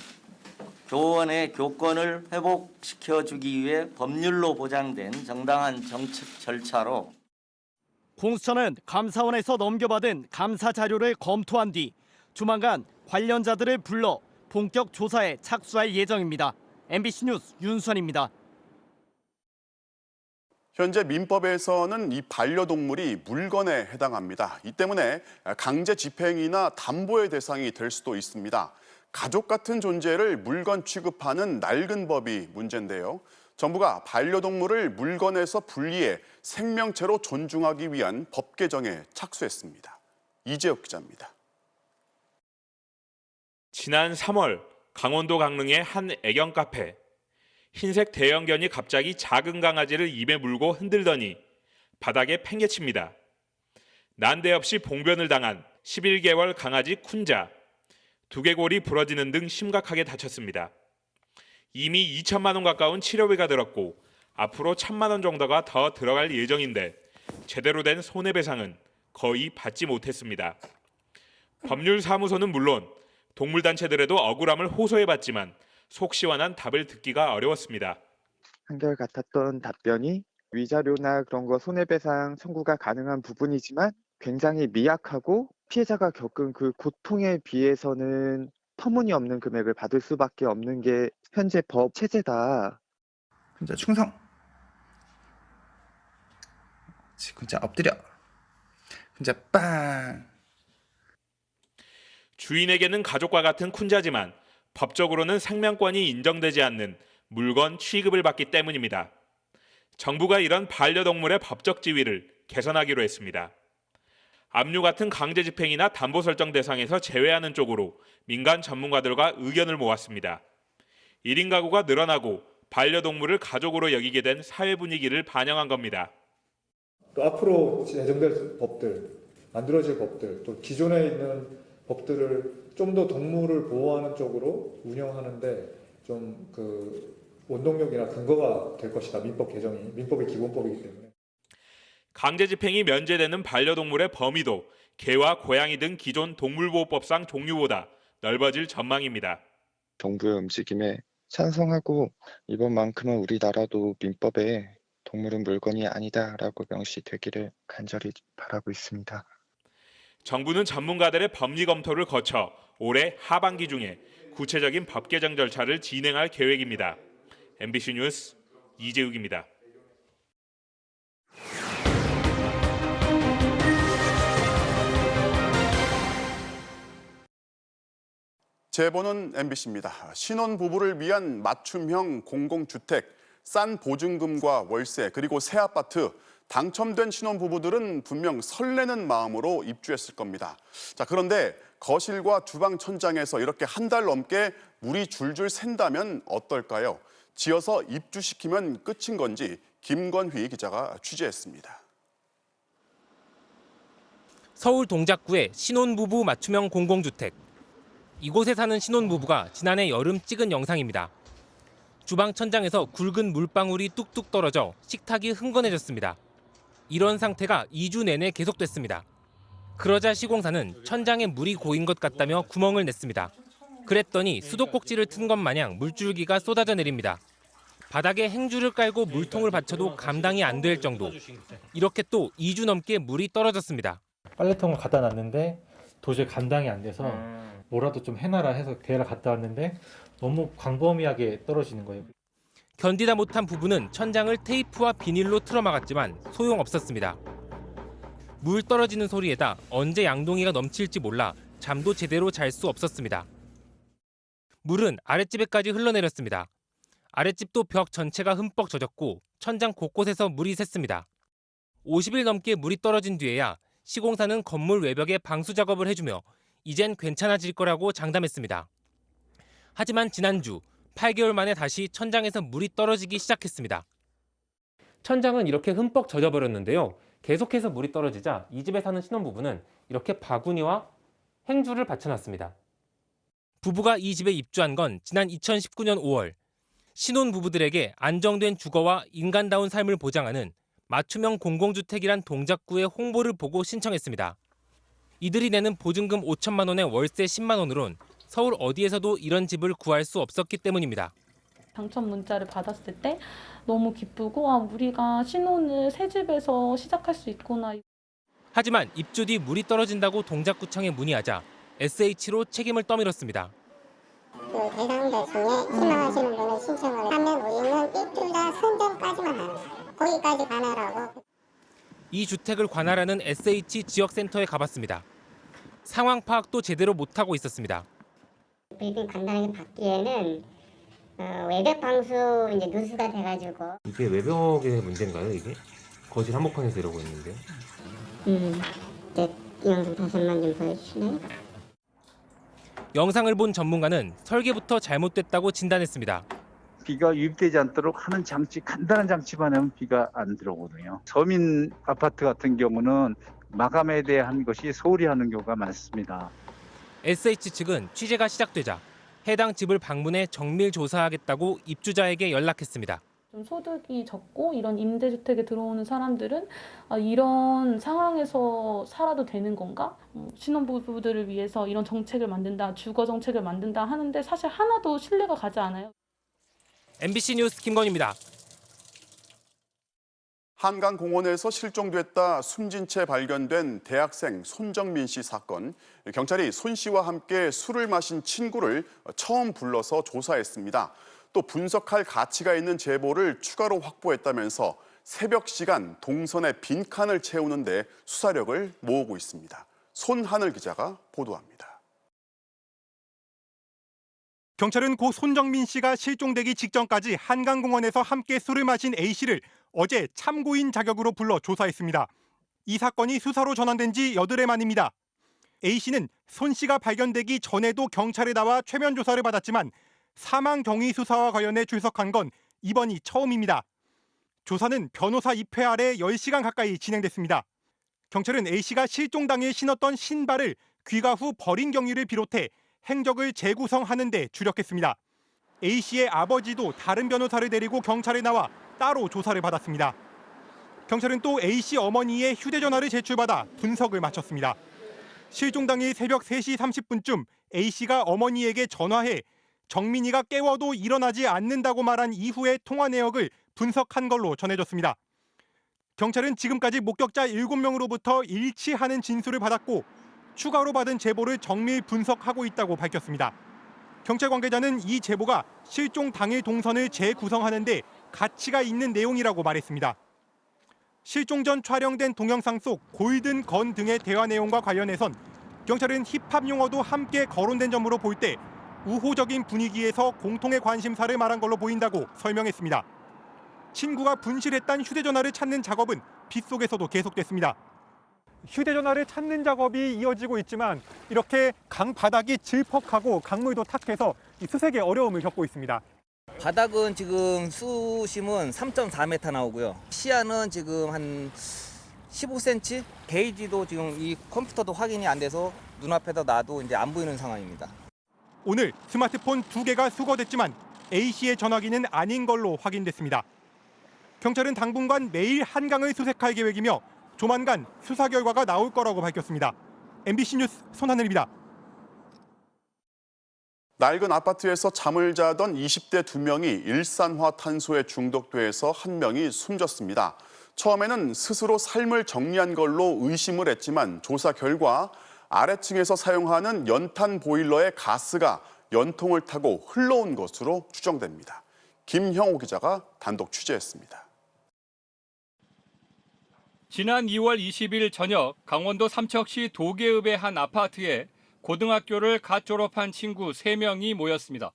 [SPEAKER 4] 교원의 교권을 회복시켜주기 위해 법률로 보장된 정당한 정책 절차로
[SPEAKER 3] 공수처는 감사원에서 넘겨받은 감사 자료를 검토한 뒤 조만간 관련자들을 불러 본격 조사에 착수할 예정입니다. MBC 뉴스 윤수환입니다.
[SPEAKER 1] 현재 민법에서는 이 반려동물이 물건에 해당합니다. 이 때문에 강제 집행이나 담보의 대상이 될 수도 있습니다. 가족 같은 존재를 물건 취급하는 낡은 법이 문제인데요. 정부가 반려동물을 물건에서 분리해 생명체로 존중하기 위한 법 개정에 착수했습니다. 이재욱 기자입니다.
[SPEAKER 5] 지난 3월 강원도 강릉의 한 애견 카페. 흰색 대형견이 갑자기 작은 강아지를 입에 물고 흔들더니 바닥에 팽개칩니다. 난데없이 봉변을 당한 11개월 강아지 쿤자. 두개골이 부러지는 등 심각하게 다쳤습니다. 이미 2천만 원 가까운 치료비가 들었고 앞으로 1,000만 원 정도가 더 들어갈 예정인데 제대로 된 손해배상은 거의 받지 못했습니다. 법률사무소는 물론 동물단체들에도 억울함을 호소해봤지만 속 시원한 답을 듣기가 어려웠습니다.
[SPEAKER 6] 한결같았던 답변이 위자료나 그런 거 손해배상 청구가 가능한 부분이지만 굉장히 미약하고 피해자가 겪은 그 고통에 비해서는 터무니없는 금액을 받을 수밖에 없는 게 현재 법 체제다.
[SPEAKER 10] 진짜 충성. 진짜 엎드려. 진짜 빵.
[SPEAKER 5] 주인에게는 가족과 같은 쿤자지만 법적으로는 생명권이 인정되지 않는 물건 취급을 받기 때문입니다. 정부가 이런 반려동물의 법적 지위를 개선하기로 했습니다. 압류 같은 강제 집행이나 담보 설정 대상에서 제외하는 쪽으로 민간 전문가들과 의견을 모았습니다. 1인 가구가 늘어나고 반려동물을 가족으로 여기게 된 사회 분위기를 반영한 겁니다.
[SPEAKER 12] 또 앞으로 제정될 법들, 만들어질 법들, 또 기존에 있는 법들을 좀 더 동물을 보호하는 쪽으로 운영하는데 좀 그 원동력이나 근거가 될 것이다. 민법 개정이 민법의 기본법이기 때문에.
[SPEAKER 5] 강제 집행이 면제되는 반려동물의 범위도 개와 고양이 등 기존 동물보호법상 종류보다 넓어질 전망입니다.
[SPEAKER 6] 정부의 움직임에 찬성하고 이번만큼은 우리나라도 민법에 동물은 물건이 아니다라고 명시되기를 간절히 바라고 있습니다.
[SPEAKER 5] 정부는 전문가들의 법리 검토를 거쳐 올해 하반기 중에 구체적인 법 개정 절차를 진행할 계획입니다. MBC 뉴스 이재욱입니다.
[SPEAKER 1] 제보는 MBC입니다. 신혼부부를 위한 맞춤형 공공주택, 싼 보증금과 월세, 그리고 새 아파트, 당첨된 신혼부부들은 분명 설레는 마음으로 입주했을 겁니다. 자, 그런데 거실과 주방 천장에서 이렇게 한 달 넘게 물이 줄줄 샌다면 어떨까요? 지어서 입주시키면 끝인 건지 김건휘 기자가 취재했습니다.
[SPEAKER 27] 서울 동작구의 신혼부부 맞춤형 공공주택. 이곳에 사는 신혼부부가 지난해 여름 찍은 영상입니다. 주방 천장에서 굵은 물방울이 뚝뚝 떨어져 식탁이 흥건해졌습니다. 이런 상태가 2주 내내 계속됐습니다. 그러자 시공사는 천장에 물이 고인 것 같다며 구멍을 냈습니다. 그랬더니 수도꼭지를 튼 것 마냥 물줄기가 쏟아져 내립니다. 바닥에 행주를 깔고 물통을 받쳐도 감당이 안 될 정도. 이렇게 또 2주 넘게 물이 떨어졌습니다.
[SPEAKER 7] 빨래통을 갖다 놨는데 도저히 감당이 안 돼서 뭐라도 좀 해놔라 해서 대를 갖다 왔는데 너무 광범위하게 떨어지는 거예요.
[SPEAKER 27] 견디다 못한 부부는 천장을 테이프와 비닐로 틀어막았지만 소용없었습니다. 물 떨어지는 소리에다 언제 양동이가 넘칠지 몰라 잠도 제대로 잘 수 없었습니다. 물은 아랫집에까지 흘러내렸습니다. 아랫집도 벽 전체가 흠뻑 젖었고 천장 곳곳에서 물이 샜습니다. 50일 넘게 물이 떨어진 뒤에야 시공사는 건물 외벽에 방수 작업을 해주며 이젠 괜찮아질 거라고 장담했습니다. 하지만 지난주 8개월 만에 다시 천장에서 물이 떨어지기 시작했습니다. 천장은 이렇게 흠뻑 젖어버렸는데요. 계속해서 물이 떨어지자 이 집에 사는 신혼부부는 이렇게 바구니와 행주를 받쳐놨습니다. 부부가 이 집에 입주한 건 지난 2019년 5월. 신혼부부들에게 안정된 주거와 인간다운 삶을 보장하는 맞춤형 공공주택이란 동작구의 홍보를 보고 신청했습니다. 이들이 내는 보증금 5천만 원에 월세 10만 원으론 서울 어디에서도 이런 집을 구할 수 없었기 때문입니다.
[SPEAKER 22] 당첨 문자를 받았을 때 너무 기쁘고 우리가 신혼을 새 집에서 시작할 수 있구나.
[SPEAKER 27] 하지만 입주 뒤 물이 떨어진다고 동작구청에 문의하자 SH로 책임을 떠밀었습니다.
[SPEAKER 9] 대상자 중에 희망하시는 분을 신청을 하면 우리는 입주자 선정까지만 하는 거예요. 거기까지 관할하고.
[SPEAKER 27] 이 주택을 관할하는 SH 지역센터에 가봤습니다. 상황 파악도 제대로 못하고 있었습니다.
[SPEAKER 9] 브리핑 간단하게 받기에는 외벽 방수 이제 누수가 돼가지고.
[SPEAKER 27] 이게 외벽의 문제인가요, 이게? 거실 한복판에서 이러고 있는데요.
[SPEAKER 9] 이제 이 영상 다시 한번 좀 보여주시나요?
[SPEAKER 27] 영상을 본 전문가는 설계부터 잘못됐다고 진단했습니다.
[SPEAKER 8] 비가 유입되지 않도록 하는 장치, 간단한 장치만 하면 비가 안 들어오거든요. 서민 아파트 같은 경우는 마감에 대한 것이 소홀히 하는 경우가 많습니다.
[SPEAKER 27] SH 측은 취재가 시작되자 해당 집을 방문해 정밀 조사하겠다고 입주자에게 연락했습니다.
[SPEAKER 22] 좀 소득이 적고 이런 임대주택에 들어오는 사람들은 이런 상황에서 살아도 되는 건가? 신혼부부들을 위해서 이런 정책을 만든다, 주거 정책을 만든다 하는데 사실 하나도 신뢰가 가지 않아요.
[SPEAKER 27] MBC 뉴스 김건희입니다.
[SPEAKER 1] 한강공원에서 실종됐다 숨진 채 발견된 대학생 손정민 씨 사건. 경찰이 손 씨와 함께 술을 마신 친구를 처음 불러서 조사했습니다. 또 분석할 가치가 있는 제보를 추가로 확보했다면서 새벽 시간 동선의 빈칸을 채우는 데 수사력을 모으고 있습니다. 손하늘 기자가 보도합니다.
[SPEAKER 11] 경찰은 고 손정민 씨가 실종되기 직전까지 한강공원에서 함께 술을 마신 A 씨를 어제 참고인 자격으로 불러 조사했습니다. 이 사건이 수사로 전환된 지 8일 만입니다. A 씨는 손 씨가 발견되기 전에도 경찰에 나와 최면 조사를 받았지만 사망 경위 수사와 관련해 출석한 건 이번이 처음입니다. 조사는 변호사 입회 아래 10시간 가까이 진행됐습니다. 경찰은 A 씨가 실종 당일 신었던 신발을 귀가 후 버린 경위를 비롯해 행적을 재구성하는 데 주력했습니다. A 씨의 아버지도 다른 변호사를 데리고 경찰에 나와 따로 조사를 받았습니다. 경찰은 또 A 씨 어머니의 휴대전화를 제출받아 분석을 마쳤습니다. 실종 당일 새벽 3시 30분쯤 A 씨가 어머니에게 전화해 정민이가 깨워도 일어나지 않는다고 말한 이후의 통화 내역을 분석한 걸로 전해졌습니다. 경찰은 지금까지 목격자 7명으로부터 일치하는 진술을 받았고 추가로 받은 제보를 정밀 분석하고 있다고 밝혔습니다. 경찰 관계자는 이 제보가 실종 당일 동선을 재구성하는 데 가치가 있는 내용이라고 말했습니다. 실종 전 촬영된 동영상 속 골든 건 등의 대화 내용과 관련해선 경찰은 힙합 용어도 함께 거론된 점으로 볼 때 우호적인 분위기에서 공통의 관심사를 말한 걸로 보인다고 설명했습니다. 친구가 분실했던 휴대전화를 찾는 작업은 빗속에서도 계속됐습니다. 휴대전화를 찾는 작업이 이어지고 있지만 이렇게 강 바닥이 질퍽하고 강물도 탁해서 수색에 어려움을 겪고 있습니다.
[SPEAKER 13] 바닥은 지금 수심은 3.4m 나오고요. 시야는 지금 한 15cm? 게이지도 지금 이 컴퓨터도 확인이 안 돼서 눈앞에다 놔도 이제 안 보이는 상황입니다.
[SPEAKER 11] 오늘 스마트폰 2개가 수거됐지만 A 씨의 전화기는 아닌 걸로 확인됐습니다. 경찰은 당분간 매일 한강을 수색할 계획이며 조만간 수사 결과가 나올 거라고 밝혔습니다. MBC 뉴스 손하늘입니다.
[SPEAKER 1] 낡은 아파트에서 잠을 자던 20대 2명이 일산화탄소에 중독돼서 1명이 숨졌습니다. 처음에는 스스로 삶을 정리한 걸로 의심을 했지만 조사 결과 아래층에서 사용하는 연탄 보일러의 가스가 연통을 타고 흘러온 것으로 추정됩니다. 김형호 기자가 단독 취재했습니다.
[SPEAKER 14] 지난 2월 20일 저녁 강원도 삼척시 도계읍의 한 아파트에 고등학교를 갓 졸업한 친구 3명이 모였습니다.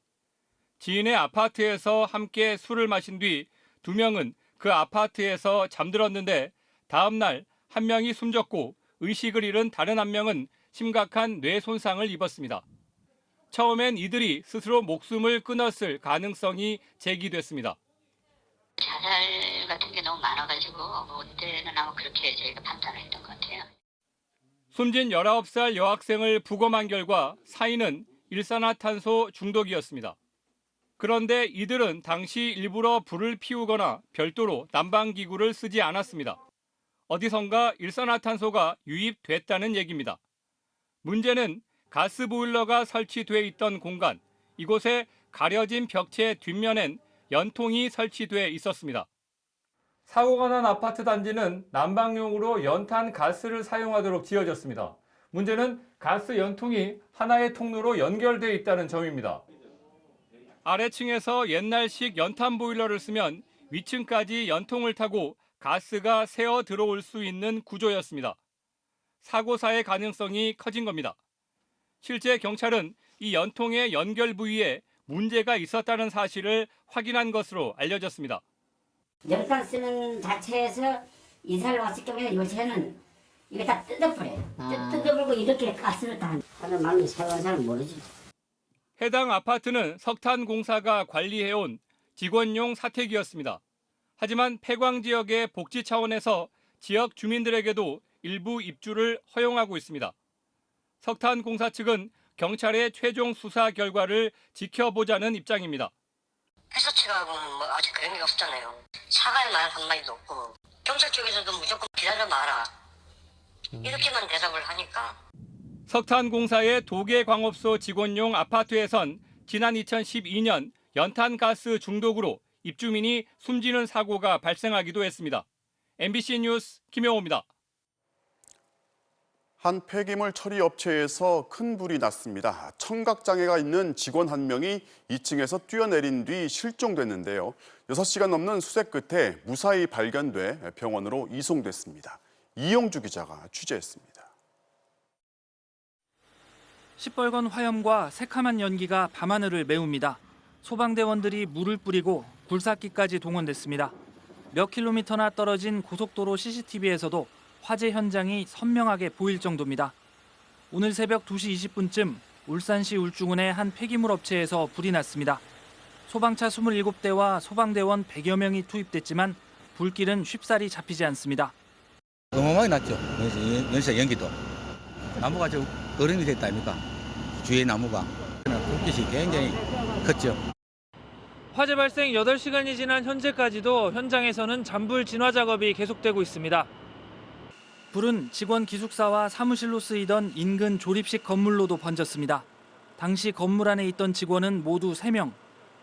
[SPEAKER 14] 지인의 아파트에서 함께 술을 마신 뒤 2명은 그 아파트에서 잠들었는데 다음 날 1명이 숨졌고 의식을 잃은 다른 1명은 심각한 뇌 손상을 입었습니다. 처음엔 이들이 스스로 목숨을 끊었을 가능성이 제기됐습니다.
[SPEAKER 16] 자살 같은 게 너무 많아가지고 그때는 아마 그렇게 저희가 판단을 했던 것 같아요.
[SPEAKER 14] 숨진 19살 여학생을 부검한 결과 사인은 일산화탄소 중독이었습니다. 그런데 이들은 당시 일부러 불을 피우거나 별도로 난방기구를 쓰지 않았습니다. 어디선가 일산화탄소가 유입됐다는 얘기입니다. 문제는 가스보일러가 설치돼 있던 공간, 이곳에 가려진 벽체 뒷면엔 연통이 설치돼 있었습니다. 사고가 난 아파트 단지는 난방용으로 연탄 가스를 사용하도록 지어졌습니다. 문제는 가스 연통이 하나의 통로로 연결돼 있다는 점입니다. 아래층에서 옛날식 연탄 보일러를 쓰면 위층까지 연통을 타고 가스가 새어 들어올 수 있는 구조였습니다. 사고사의 가능성이 커진 겁니다. 실제 경찰은 이 연통의 연결 부위에 문제가 있었다는 사실을 확인한 것으로 알려졌습니다.
[SPEAKER 17] 연탄 쓰는 자체에서 이사를 왔을 경우에 요새는 이게 다 뜯어버려요. 뜯어버리고 이렇게 가스를 다 하는 말로 사용하는 사람은 모르지.
[SPEAKER 14] 해당 아파트는 석탄공사가 관리해온 직원용 사택이었습니다. 하지만 폐광 지역의 복지 차원에서 지역 주민들에게도 일부 입주를 허용하고 있습니다. 석탄공사 측은 경찰의 최종 수사 결과를 지켜보자는 입장입니다.
[SPEAKER 16] 회사 측하고는 뭐 아직 그런 게 없잖아요. 사과의 말 한마디도 없고 경찰 쪽에서도 무조건 기다려 마라 이렇게만 대답을 하니까.
[SPEAKER 14] 석탄공사의 도계광업소 직원용 아파트에선 지난 2012년 연탄가스 중독으로 입주민이 숨지는 사고가 발생하기도 했습니다. MBC 뉴스 김영호입니다.
[SPEAKER 1] 한 폐기물 처리 업체에서 큰 불이 났습니다. 청각장애가 있는 직원 1명이 2층에서 뛰어내린 뒤 실종됐는데요. 6시간 넘는 수색 끝에 무사히 발견돼 병원으로 이송됐습니다. 이용주 기자가 취재했습니다.
[SPEAKER 18] 시뻘건 화염과 새카만 연기가 밤하늘을 메웁니다. 소방대원들이 물을 뿌리고 굴삭기까지 동원됐습니다. 몇 킬로미터나 떨어진 고속도로 CCTV에서도 화재 현장이 선명하게 보일 정도입니다. 오늘 새벽 2시 20분쯤 울산시 울주군의 한 폐기물 업체에서 불이 났습니다. 소방차 27대와 소방대원 100여 명이 투입됐지만 불길은 쉽사리 잡히지 않습니다.
[SPEAKER 19] 어마어마하게 났죠. 연사 연기도. 나무가 좀 어른이 됐다 아닙니까? 주위의 나무가. 불빛이 굉장히 컸죠.
[SPEAKER 18] 화재 발생 8시간이 지난 현재까지도 현장에서는 잔불 진화 작업이 계속되고 있습니다. 불은 직원 기숙사와 사무실로 쓰이던 인근 조립식 건물로도 번졌습니다. 당시 건물 안에 있던 직원은 모두 3명.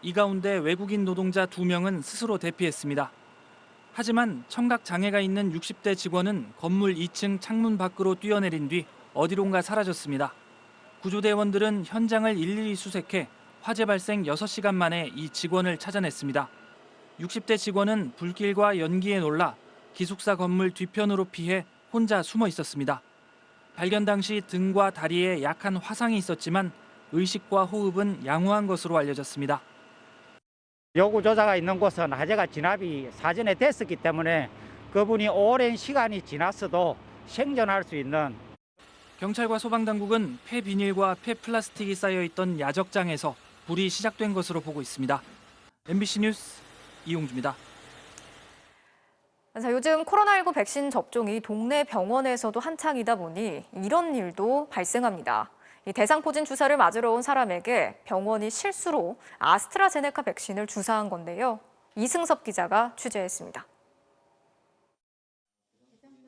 [SPEAKER 18] 이 가운데 외국인 노동자 2명은 스스로 대피했습니다. 하지만 청각 장애가 있는 60대 직원은 건물 2층 창문 밖으로 뛰어내린 뒤 어디론가 사라졌습니다. 구조대원들은 현장을 일일이 수색해 화재 발생 6시간 만에 이 직원을 찾아냈습니다. 60대 직원은 불길과 연기에 놀라 기숙사 건물 뒤편으로 피해 혼자 숨어 있었습니다. 발견 당시 등과 다리에 약한 화상이 있었지만 의식과 호흡은 양호한 것으로 알려졌습니다.
[SPEAKER 20] 요구조사가 있는 곳은 화재가 진압이 사전에 됐었기 때문에 그분이 오랜 시간이 지났어도 생존할 수 있는.
[SPEAKER 18] 경찰과 소방당국은 폐비닐과 폐플라스틱이 쌓여있던 야적장에서 불이 시작된 것으로 보고 있습니다. MBC 뉴스 이용주입니다.
[SPEAKER 15] 자, 요즘 코로나19 백신 접종이 동네 병원에서도 한창이다 보니 이런 일도 발생합니다. 이 대상포진 주사를 맞으러 온 사람에게 병원이 실수로 아스트라제네카 백신을 주사한 건데요. 이승섭 기자가 취재했습니다.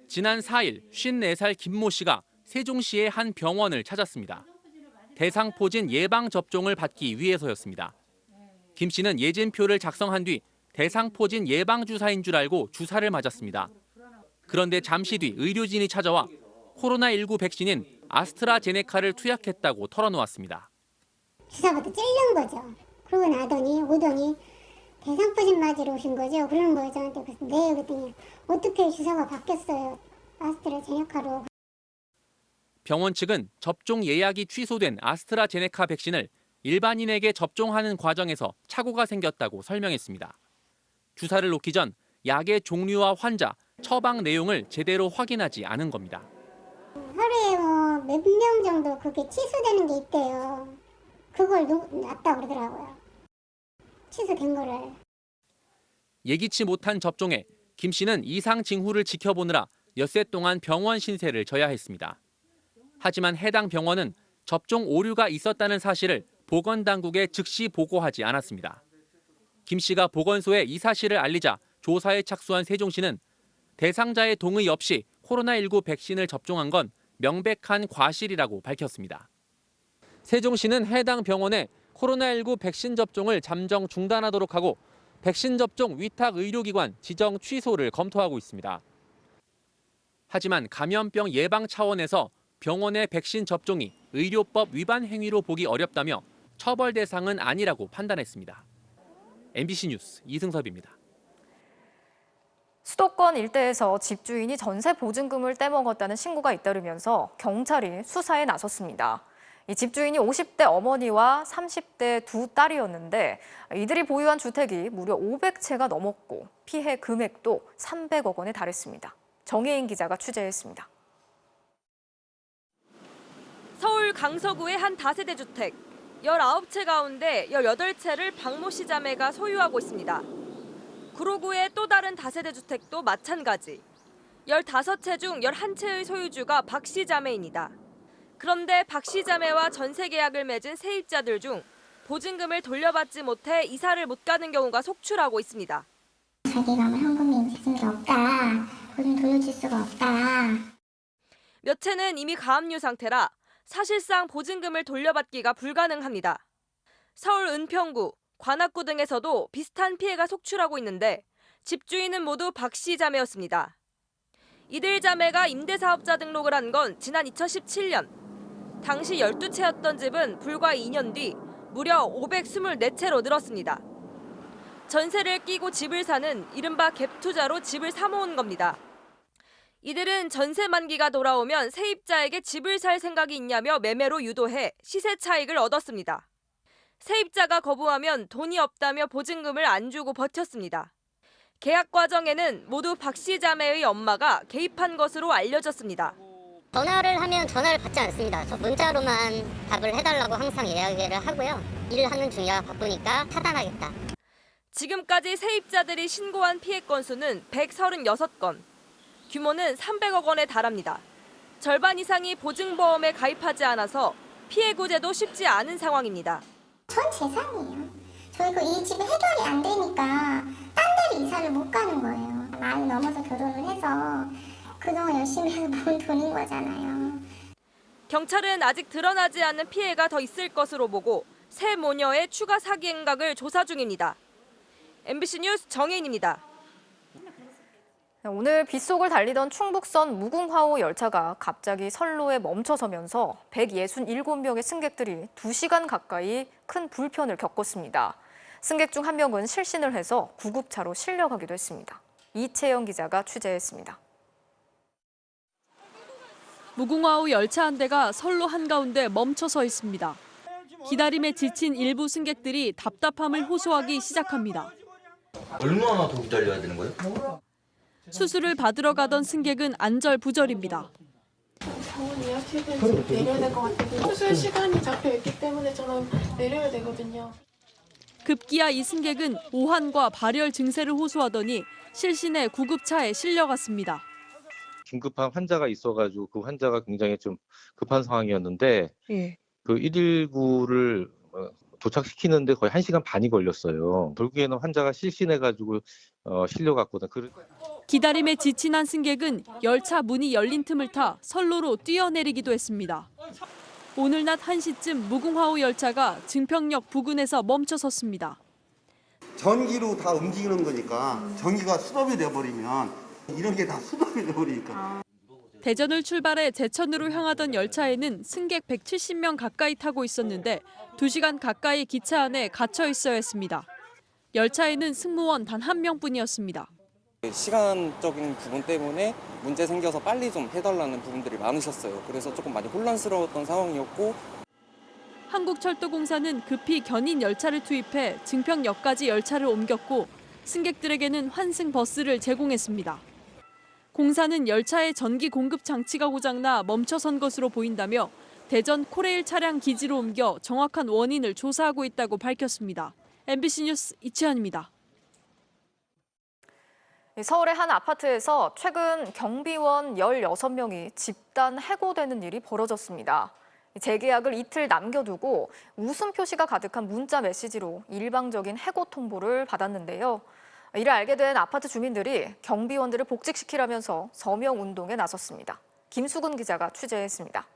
[SPEAKER 27] 지난 4일 54살 김모 씨가
[SPEAKER 2] 세종시의 한 병원을 찾았습니다. 대상포진 예방접종을 받기 위해서였습니다. 김 씨는 예진표를 작성한 뒤 대상포진 예방주사인 줄 알고 주사를 맞았습니다. 그런데 잠시 뒤 의료진이 찾아와 코로나19 백신인 아스트라제네카를 투약했다고 털어놓았습니다.
[SPEAKER 4] 주사부터 찔른 거죠. 그러고 나더니 오더니 대상포진 맞으러 오신 거죠? 그러는 거예요 저한테. 그래서 네 그랬더니 어떻게 주사가 바뀌었어요. 아스트라제네카로.
[SPEAKER 2] 병원 측은 접종 예약이 취소된 아스트라제네카 백신을 일반인에게 접종하는 과정에서 착오가 생겼다고 설명했습니다. 주사를 놓기 전 약의 종류와 환자, 처방 내용을 제대로 확인하지 않은 겁니다.
[SPEAKER 4] 하루에 몇 명 정도 그게 취소되는 게 있대요. 그걸 놨다 그러더라고요. 취소된 거를.
[SPEAKER 2] 예기치 못한 접종에 김 씨는 이상 징후를 지켜보느라 엿새 동안 병원 신세를 져야 했습니다. 하지만 해당 병원은 접종 오류가 있었다는 사실을 보건당국에 즉시 보고하지 않았습니다. 김 씨가 보건소에 이 사실을 알리자 조사에 착수한 세종시는 대상자의 동의 없이 코로나19 백신을 접종한 건 명백한 과실이라고 밝혔습니다. 세종시는 해당 병원에 코로나19 백신 접종을 잠정 중단하도록 하고 백신 접종 위탁 의료기관 지정 취소를 검토하고 있습니다. 하지만 감염병 예방 차원에서 병원의 백신 접종이 의료법 위반 행위로 보기 어렵다며 처벌 대상은 아니라고 판단했습니다. MBC 뉴스 이승섭입니다.
[SPEAKER 15] 수도권 일대에서 집주인이 전세 보증금을 떼먹었다는 신고가 잇따르면서 경찰이 수사에 나섰습니다. 이 집주인이 50대 어머니와 30대 두 딸이었는데 이들이 보유한 주택이 무려 500채가 넘었고 피해 금액도 300억 원에 달했습니다. 정혜인 기자가 취재했습니다.
[SPEAKER 21] 서울 강서구의 한 다세대 주택. 19채 가운데 18채를 박모 씨 자매가 소유하고 있습니다. 구로구의 또 다른 다세대 주택도 마찬가지. 15채 중 11채의 소유주가 박 씨 자매입니다. 그런데 박 씨 자매와 전세 계약을 맺은 세입자들 중 보증금을 돌려받지 못해 이사를 못 가는 경우가 속출하고 있습니다.
[SPEAKER 4] 자기가 현금이 인지승이 없다. 보증 돌려줄 수가 없다.
[SPEAKER 21] 몇 채는 이미 가압류 상태라 사실상 보증금을 돌려받기가 불가능합니다. 서울 은평구, 관악구 등에서도 비슷한 피해가 속출하고 있는데 집주인은 모두 박 씨 자매였습니다. 이들 자매가 임대사업자 등록을 한 건 지난 2017년. 당시 12채였던 집은 불과 2년 뒤 무려 524채로 늘었습니다. 전세를 끼고 집을 사는 이른바 갭투자로 집을 사모은 겁니다. 이들은 전세 만기가 돌아오면 세입자에게 집을 살 생각이 있냐며 매매로 유도해 시세 차익을 얻었습니다. 세입자가 거부하면 돈이 없다며 보증금을 안 주고 버텼습니다. 계약 과정에는 모두 박 씨 자매의 엄마가 개입한 것으로 알려졌습니다.
[SPEAKER 23] 전화를 하면 전화를 받지 않습니다. 저 문자로만 답을 해달라고 항상 이야기를 하고요. 일을 하는 중이라 바쁘니까 차단하겠다.
[SPEAKER 21] 지금까지 세입자들이 신고한 피해 건수는 136건. 규모는 300억 원에 달합니다. 절반 이상이 보증보험에 가입하지 않아서 피해 구제도 쉽지 않은 상황입니다.
[SPEAKER 4] 전 재산이에요. 저희가 이 집이 해결이 안 되니까 딴 데로 이사를 못 가는 거예요. 많이 넘어서 결혼을 해서 그동안 열심히 해서 모은 돈인 거잖아요.
[SPEAKER 21] 경찰은 아직 드러나지 않는 피해가 더 있을 것으로 보고 세 모녀의 추가 사기 행각을 조사 중입니다. MBC 뉴스 정혜인입니다.
[SPEAKER 15] 오늘 빗속을 달리던 충북선 무궁화호 열차가 갑자기 선로에 멈춰서면서 167명의 승객들이 2시간 가까이 큰 불편을 겪었습니다. 승객 중 한 명은 실신을 해서 구급차로 실려가기도 했습니다. 이채영 기자가 취재했습니다.
[SPEAKER 24] 무궁화호 열차 한 대가 선로 한가운데 멈춰서 있습니다. 기다림에 지친 일부 승객들이 답답함을 호소하기 시작합니다.
[SPEAKER 25] 얼마나 더 기다려야 되는 거예요?
[SPEAKER 24] 수술을 받으러 가던 승객은 안절부절입니다.
[SPEAKER 26] 병원 예약해서 내려야 될 것 같아요. 수술 시간이 잡혀있기 때문에 저는 내려야 되거든요.
[SPEAKER 24] 급기야 이 승객은 오한과 발열 증세를 호소하더니 실신해 구급차에 실려갔습니다.
[SPEAKER 28] 긴급한 환자가 있어가지고 그 환자가 굉장히 좀 급한 상황이었는데 그 119를 도착시키는데 거의 1시간 반이 걸렸어요. 결국에는 환자가 실신해가지고 실려갔거든.
[SPEAKER 24] 기다림에 지친 한 승객은 열차 문이 열린 틈을 타 선로로 뛰어내리기도 했습니다. 오늘 낮 1시쯤 무궁화호 열차가 증평역 부근에서 멈춰섰습니다.
[SPEAKER 3] 전기로 다 움직이는 거니까 전기가 스톱이 돼버리면 이런 게 다 스톱이 돼버리니까.
[SPEAKER 24] 대전을 출발해 제천으로 향하던 열차에는 승객 170명 가까이 타고 있었는데 2시간 가까이 기차 안에 갇혀 있어야 했습니다. 열차에는 승무원 단 1명뿐이었습니다.
[SPEAKER 5] 시간적인 부분 때문에 문제 생겨서 빨리 좀 해달라는 부분들이 많으셨어요. 그래서 조금 많이 혼란스러웠던 상황이었고,
[SPEAKER 24] 한국철도공사는 급히 견인 열차를 투입해 증평역까지 열차를 옮겼고 승객들에게는 환승 버스를 제공했습니다. 공사는 열차의 전기 공급 장치가 고장나 멈춰선 것으로 보인다며 대전 코레일 차량 기지로 옮겨 정확한 원인을 조사하고 있다고 밝혔습니다. MBC 뉴스 이채연입니다.
[SPEAKER 15] 서울의 한 아파트에서 최근 경비원 16명이 집단 해고되는 일이 벌어졌습니다. 재계약을 이틀 남겨두고 웃음 표시가 가득한 문자 메시지로 일방적인 해고 통보를 받았는데요. 이를 알게 된 아파트 주민들이 경비원들을 복직시키라면서 서명 운동에 나섰습니다. 김수근 기자가 취재했습니다.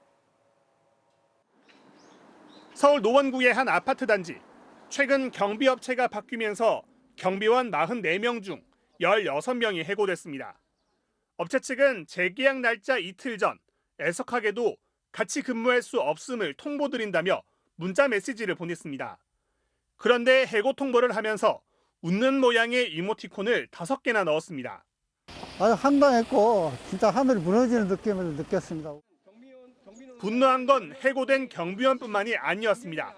[SPEAKER 11] 서울 노원구의 한 아파트 단지. 최근 경비업체가 바뀌면서 경비원 44명 중 16명이 해고됐습니다. 업체 측은 재계약 날짜 이틀 전 애석하게도 같이 근무할 수 없음을 통보드린다며 문자 메시지를 보냈습니다. 그런데 해고 통보를 하면서 웃는 모양의 이모티콘을 5개나 넣었습니다.
[SPEAKER 6] 아주 황당했고 진짜 하늘이 무너지는 느낌을 느꼈습니다.
[SPEAKER 11] 분노한 건 해고된 경비원뿐만이 아니었습니다.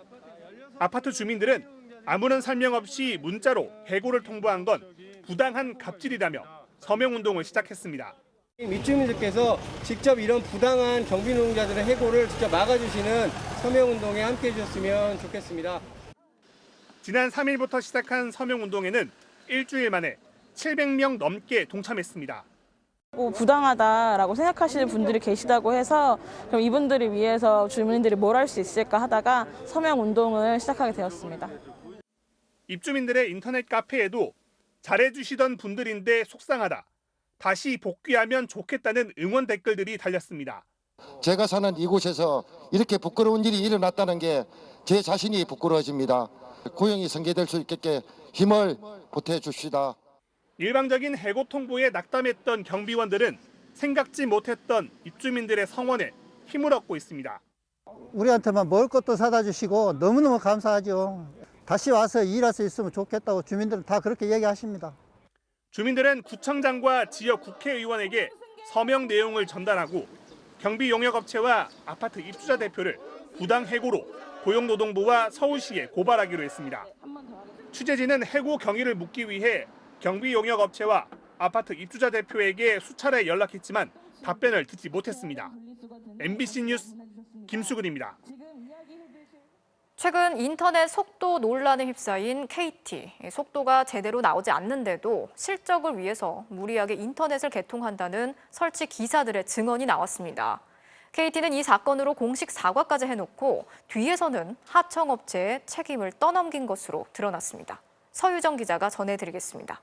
[SPEAKER 11] 아파트 주민들은 아무런 설명 없이 문자로 해고를 통보한 건 부당한 갑질이라며 서명운동을 시작했습니다.
[SPEAKER 7] 입주민들께서 직접 이런 부당한 경비 노동자들의 해고를 직접 막아주시는 서명운동에 함께해 주셨으면 좋겠습니다.
[SPEAKER 11] 지난 3일부터 시작한 서명운동에는 일주일 만에 700명 넘게 동참했습니다.
[SPEAKER 8] 부당하다라고 생각하시는 분들이 계시다고 해서 그럼 이분들을 위해서 주민들이 뭘 할 수 있을까 하다가 서명운동을 시작하게 되었습니다.
[SPEAKER 11] 입주민들의 인터넷 카페에도 잘해주시던 분들인데 속상하다. 다시 복귀하면 좋겠다는 응원 댓글들이 달렸습니다.
[SPEAKER 9] 제가 사는 이곳에서 이렇게 부끄러운 일이 일어났다는 게 제 자신이 부끄러워집니다. 고용이 성계될 수 있게 힘을 보태줍시다.
[SPEAKER 11] 일방적인 해고 통보에 낙담했던 경비원들은 생각지 못했던 입주민들의 성원에 힘을 얻고 있습니다.
[SPEAKER 6] 우리한테만 먹을 것도 사다 주시고 너무너무 감사하죠. 다시 와서 일할 수 있으면 좋겠다고 주민들은 다 그렇게 얘기하십니다.
[SPEAKER 11] 주민들은 구청장과 지역 국회의원에게 서명 내용을 전달하고 경비용역업체와 아파트 입주자 대표를 부당 해고로 고용노동부와 서울시에 고발하기로 했습니다. 취재진은 해고 경위를 묻기 위해 경비용역업체와 아파트 입주자 대표에게 수차례 연락했지만 답변을 듣지 못했습니다. MBC 뉴스 김수근입니다.
[SPEAKER 15] 최근 인터넷 속도 논란에 휩싸인 KT. 속도가 제대로 나오지 않는데도 실적을 위해서 무리하게 인터넷을 개통한다는 설치 기사들의 증언이 나왔습니다. KT는 이 사건으로 공식 사과까지 해놓고 뒤에서는 하청업체의 책임을 떠넘긴 것으로 드러났습니다. 서유정 기자가 전해드리겠습니다.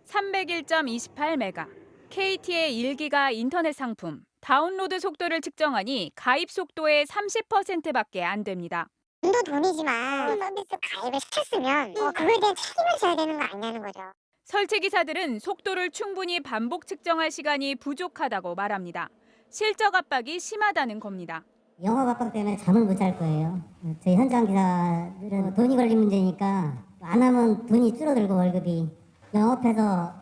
[SPEAKER 10] 301.28메가, KT의 1기가 인터넷 상품, 다운로드 속도를 측정하니 가입 속도의 30%밖에 안 됩니다.
[SPEAKER 4] 돈도 돈이지만 서비스 가입을 시켰으면 그거에 대한 책임을 져야 되는 거 아니냐는 거죠.
[SPEAKER 10] 설치 기사들은 속도를 충분히 반복 측정할 시간이 부족하다고 말합니다. 실적 압박이 심하다는 겁니다.
[SPEAKER 17] 영업 압박 때문에 잠을 못 잘 거예요. 저희 현장 기사들은 돈이 걸린 문제니까 안 하면 돈이 줄어들고 월급이 영업해서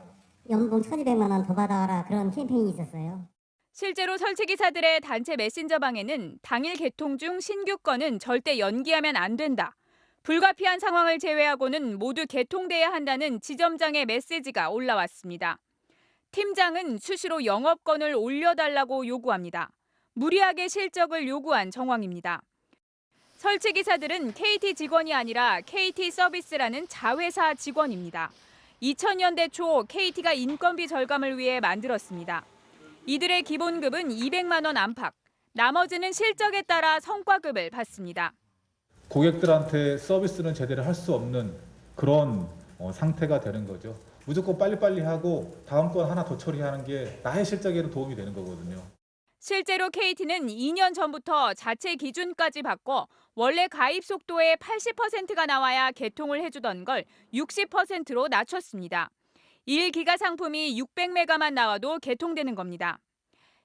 [SPEAKER 17] 연봉 1,200만 원 더 받아라 그런 캠페인이 있었어요.
[SPEAKER 10] 실제로 설치 기사들의 단체 메신저방에는 당일 개통 중 신규 건은 절대 연기하면 안 된다. 불가피한 상황을 제외하고는 모두 개통돼야 한다는 지점장의 메시지가 올라왔습니다. 팀장은 수시로 영업건을 올려달라고 요구합니다. 무리하게 실적을 요구한 정황입니다. 설치 기사들은 KT 직원이 아니라 KT 서비스라는 자회사 직원입니다. 2000년대 초 KT가 인건비 절감을 위해 만들었습니다. 이들의 기본급은 200만 원 안팎, 나머지는 실적에 따라 성과급을 받습니다.
[SPEAKER 12] 고객들한테 서비스는 제대로 할 수 없는 그런 상태가 되는 거죠.
[SPEAKER 1] 무조건 빨리빨리 하고 다음번 하나 더 처리하는 게 나의 실적에는 도움이 되는 거거든요.
[SPEAKER 10] 실제로 KT는 2년 전부터 자체 기준까지 바꿔 원래 가입 속도의 80%가 나와야 개통을 해주던 걸 60%로 낮췄습니다. 1기가 상품이 600메가만 나와도 개통되는 겁니다.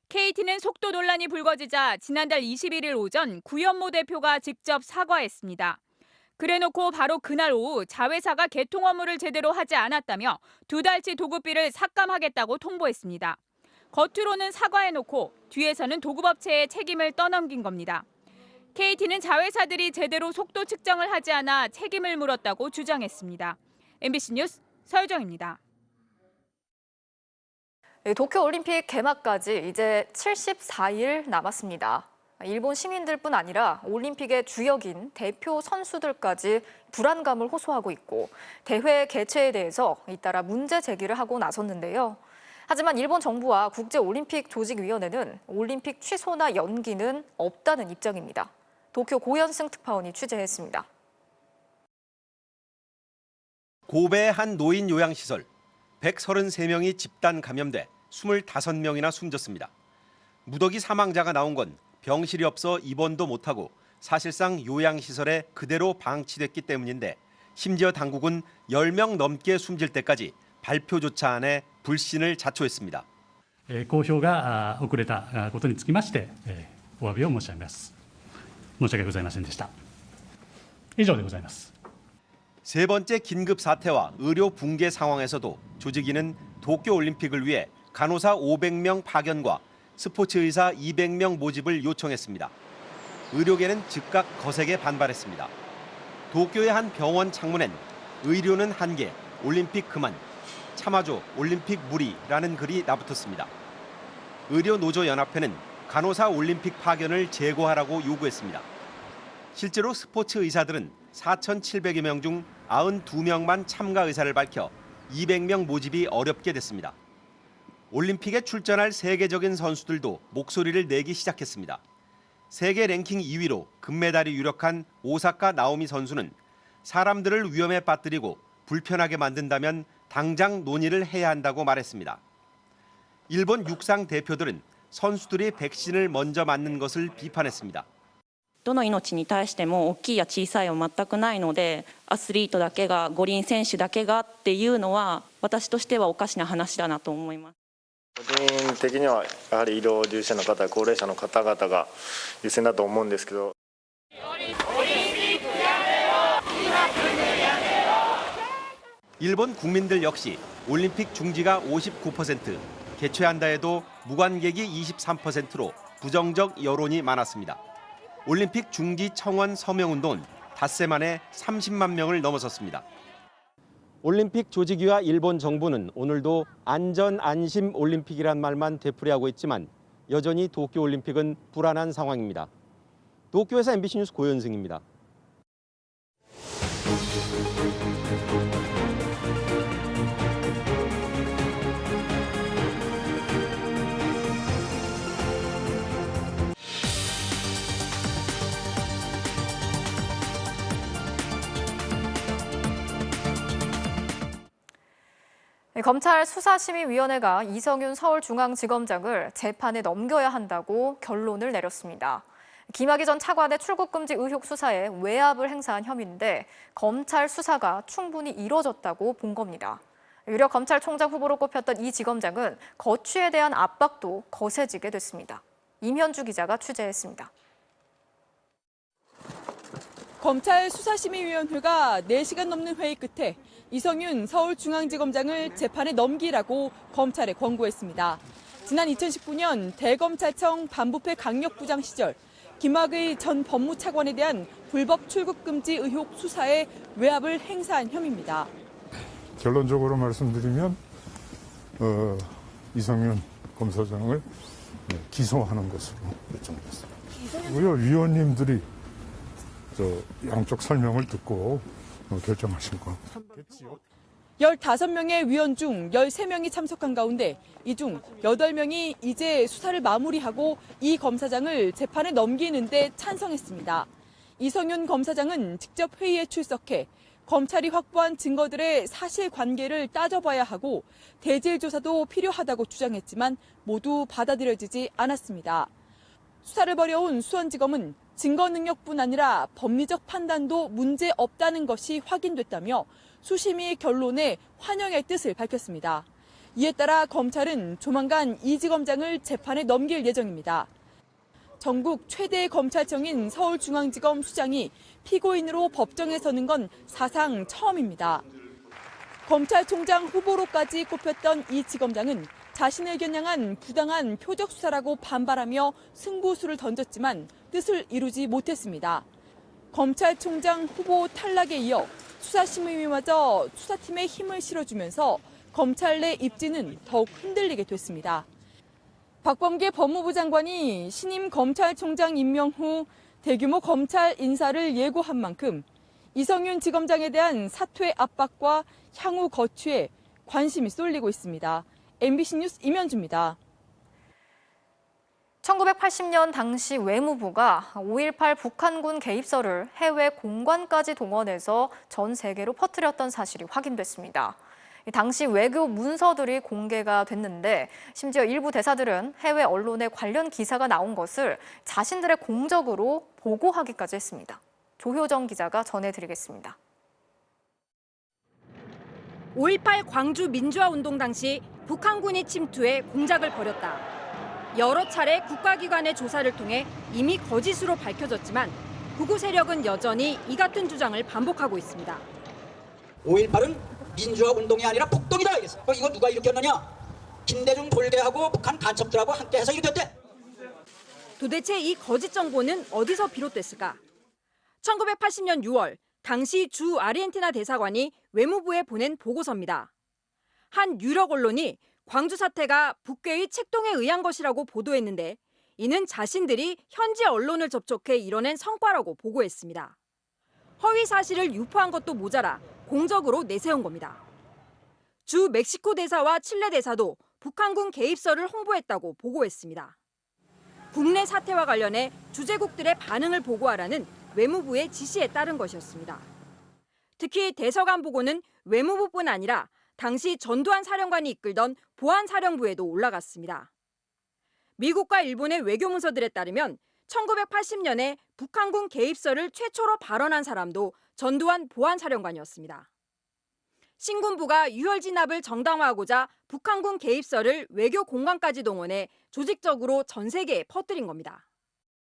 [SPEAKER 10] KT는 속도 논란이 불거지자 지난달 21일 오전 구현모 대표가 직접 사과했습니다. 그래놓고 바로 그날 오후 자회사가 개통 업무를 제대로 하지 않았다며 2달치 도급비를 삭감하겠다고 통보했습니다. 겉으로는 사과해놓고 뒤에서는 도급업체에 책임을 떠넘긴 겁니다. KT는 자회사들이 제대로 속도 측정을 하지 않아 책임을 물었다고 주장했습니다. MBC 뉴스 서유정입니다.
[SPEAKER 15] 도쿄올림픽 개막까지 이제 74일 남았습니다. 일본 시민들뿐 아니라 올림픽의 주역인 대표 선수들까지 불안감을 호소하고 있고 대회 개최에 대해서 잇따라 문제 제기를 하고 나섰는데요. 하지만 일본 정부와 국제올림픽조직위원회는 올림픽 취소나 연기는 없다는 입장입니다. 도쿄 고현승 특파원이 취재했습니다.
[SPEAKER 12] 고베의 한 노인 요양시설, 133명이 집단 감염돼 25명이나 숨졌습니다. 무더기 사망자가 나온 건 병실이 없어 입원도 못하고 사실상 요양시설에 그대로 방치됐기 때문인데 심지어 당국은 10명 넘게 숨질 때까지 발표조차 안 해 불신을 자초했습니다.
[SPEAKER 13] 公表が遅れたことにつきましてお詫びを申し上げます。申し訳ございませんでした。以上でございます。
[SPEAKER 12] 세 번째 긴급 사태와 의료 붕괴 상황에서도 조직위는 도쿄올림픽을 위해 간호사 500명 파견과 스포츠의사 200명 모집을 요청했습니다. 의료계는 즉각 거세게 반발했습니다. 도쿄의 한 병원 창문엔 의료는 한계, 올림픽 그만, 참아줘, 올림픽 무리라는 글이 나붙었습니다. 의료노조연합회는 간호사 올림픽 파견을 재고하라고 요구했습니다. 실제로 스포츠 의사들은 4,700여 명 중 92명만 참가 의사를 밝혀 200명 모집이 어렵게 됐습니다. 올림픽에 출전할 세계적인 선수들도 목소리를 내기 시작했습니다. 세계 랭킹 2위로 금메달이 유력한 오사카 나오미 선수는 사람들을 위험에 빠뜨리고 불편하게 만든다면 당장 논의를 해야 한다고 말했습니다. 일본 육상 대표들은 선수들이 백신을 먼저 맞는 것을 비판했습니다.
[SPEAKER 14] どの命に対しても大きいや小さいは全くないので、アスリートだけが、五輪選手だけがっていうのは私としてはおかしな話だなと思います。
[SPEAKER 16] 個人的にはやはり医療従事者の方、高齢者の方々が優先だと思うんですけど。
[SPEAKER 12] 일본 국민들 역시 올림픽 중지가 59%, 개최한다 해도 무관객이 23%로 부정적 여론이 많았습니다. 올림픽 중지 청원 서명운동은 닷새 만에 30만 명을 넘어섰습니다. 올림픽 조직위와 일본 정부는 오늘도 안전 안심 올림픽이란 말만 되풀이하고 있지만 여전히 도쿄올림픽은 불안한 상황입니다. 도쿄에서 MBC 뉴스 고현승입니다.
[SPEAKER 15] 검찰 수사심의위원회가 이성윤 서울중앙지검장을 재판에 넘겨야 한다고 결론을 내렸습니다. 김학의 전 차관의 출국금지 의혹 수사에 외압을 행사한 혐의인데 검찰 수사가 충분히 이뤄졌다고 본 겁니다. 유력 검찰총장 후보로 꼽혔던 이 지검장은 거취에 대한 압박도 거세지게 됐습니다. 임현주 기자가 취재했습니다.
[SPEAKER 24] 검찰 수사심의위원회가 4시간 넘는 회의 끝에 이성윤 서울중앙지검장을 재판에 넘기라고 검찰에 권고했습니다. 지난 2019년 대검찰청 반부패 강력부장 시절 김학의 전 법무차관에 대한 불법 출국금지 의혹 수사에 외압을 행사한 혐의입니다.
[SPEAKER 19] 결론적으로 말씀드리면 이성윤 검사장을 기소하는 것으로 결정됐습니다. 위원님들이 양쪽 설명을 듣고 결정하신 거.
[SPEAKER 24] 15명의 위원 중 13명이 참석한 가운데 이 중 8명이 이제 수사를 마무리하고 이 검사장을 재판에 넘기는 데 찬성했습니다. 이성윤 검사장은 직접 회의에 출석해
[SPEAKER 2] 검찰이 확보한 증거들의 사실관계를 따져봐야 하고 대질 조사도 필요하다고 주장했지만 모두 받아들여지지 않았습니다. 수사를 벌여온 수원지검은 증거 능력뿐 아니라 법리적 판단도 문제 없다는 것이 확인됐다며 수심위 결론에 환영의 뜻을 밝혔습니다. 이에 따라 검찰은 조만간 이 지검장을 재판에 넘길 예정입니다. 전국 최대 검찰청인 서울중앙지검 수장이 피고인으로 법정에 서는 건 사상 처음입니다. 검찰총장 후보로까지 꼽혔던 이 지검장은 자신을 겨냥한 부당한 표적 수사라고 반발하며 승부수를 던졌지만 뜻을 이루지 못했습니다. 검찰총장 후보 탈락에 이어 수사심의위마저 수사팀에 힘을 실어주면서 검찰 내 입지는 더욱 흔들리게 됐습니다. 박범계 법무부 장관이 신임 검찰총장 임명 후 대규모 검찰 인사를 예고한 만큼 이성윤 지검장에 대한 사퇴 압박과 향후 거취에 관심이 쏠리고 있습니다. MBC 뉴스 임현주입니다.
[SPEAKER 15] 1980년 당시 외무부가 5.18 북한군 개입설을 해외 공관까지 동원해서 전 세계로 퍼뜨렸던 사실이 확인됐습니다. 당시 외교 문서들이 공개가 됐는데 심지어 일부 대사들은 해외 언론에 관련 기사가 나온 것을 자신들의 공적으로 보고하기까지 했습니다. 조효정 기자가 전해드리겠습니다.
[SPEAKER 18] 5.18 광주 민주화운동 당시 북한군이 침투해 공작을 벌였다. 여러 차례 국가기관의 조사를 통해 이미 거짓으로 밝혀졌지만 극우 세력은 여전히 이 같은 주장을 반복하고 있습니다.
[SPEAKER 20] 5.18은 민주화 운동이 아니라 폭동이다. 이거 누가 일으켰느냐? 김대중 돌개하고 북한 간첩들하고 함께해서 일으켰대.
[SPEAKER 18] 도대체 이 거짓 정보는 어디서 비롯됐을까? 1980년 6월 당시 주 아르헨티나 대사관이 외무부에 보낸 보고서입니다. 한 유력 언론이 광주 사태가 북괴의 책동에 의한 것이라고 보도했는데 이는 자신들이 현지 언론을 접촉해 이뤄낸 성과라고 보고했습니다. 허위 사실을 유포한 것도 모자라 공적으로 내세운 겁니다. 주 멕시코 대사와 칠레 대사도 북한군 개입설을 홍보했다고 보고했습니다. 국내 사태와 관련해 주재국들의 반응을 보고하라는 외무부의 지시에 따른 것이었습니다. 특히 대서관 보고는 외무부뿐 아니라 당시 전두환 사령관이 이끌던 보안사령부에도 올라갔습니다. 미국과 일본의 외교문서들에 따르면 1980년에 북한군 개입설을 최초로 발언한 사람도 전두환 보안사령관이었습니다. 신군부가 유혈 진압을 정당화하고자 북한군 개입설을 외교 공관까지 동원해 조직적으로 전 세계에 퍼뜨린 겁니다.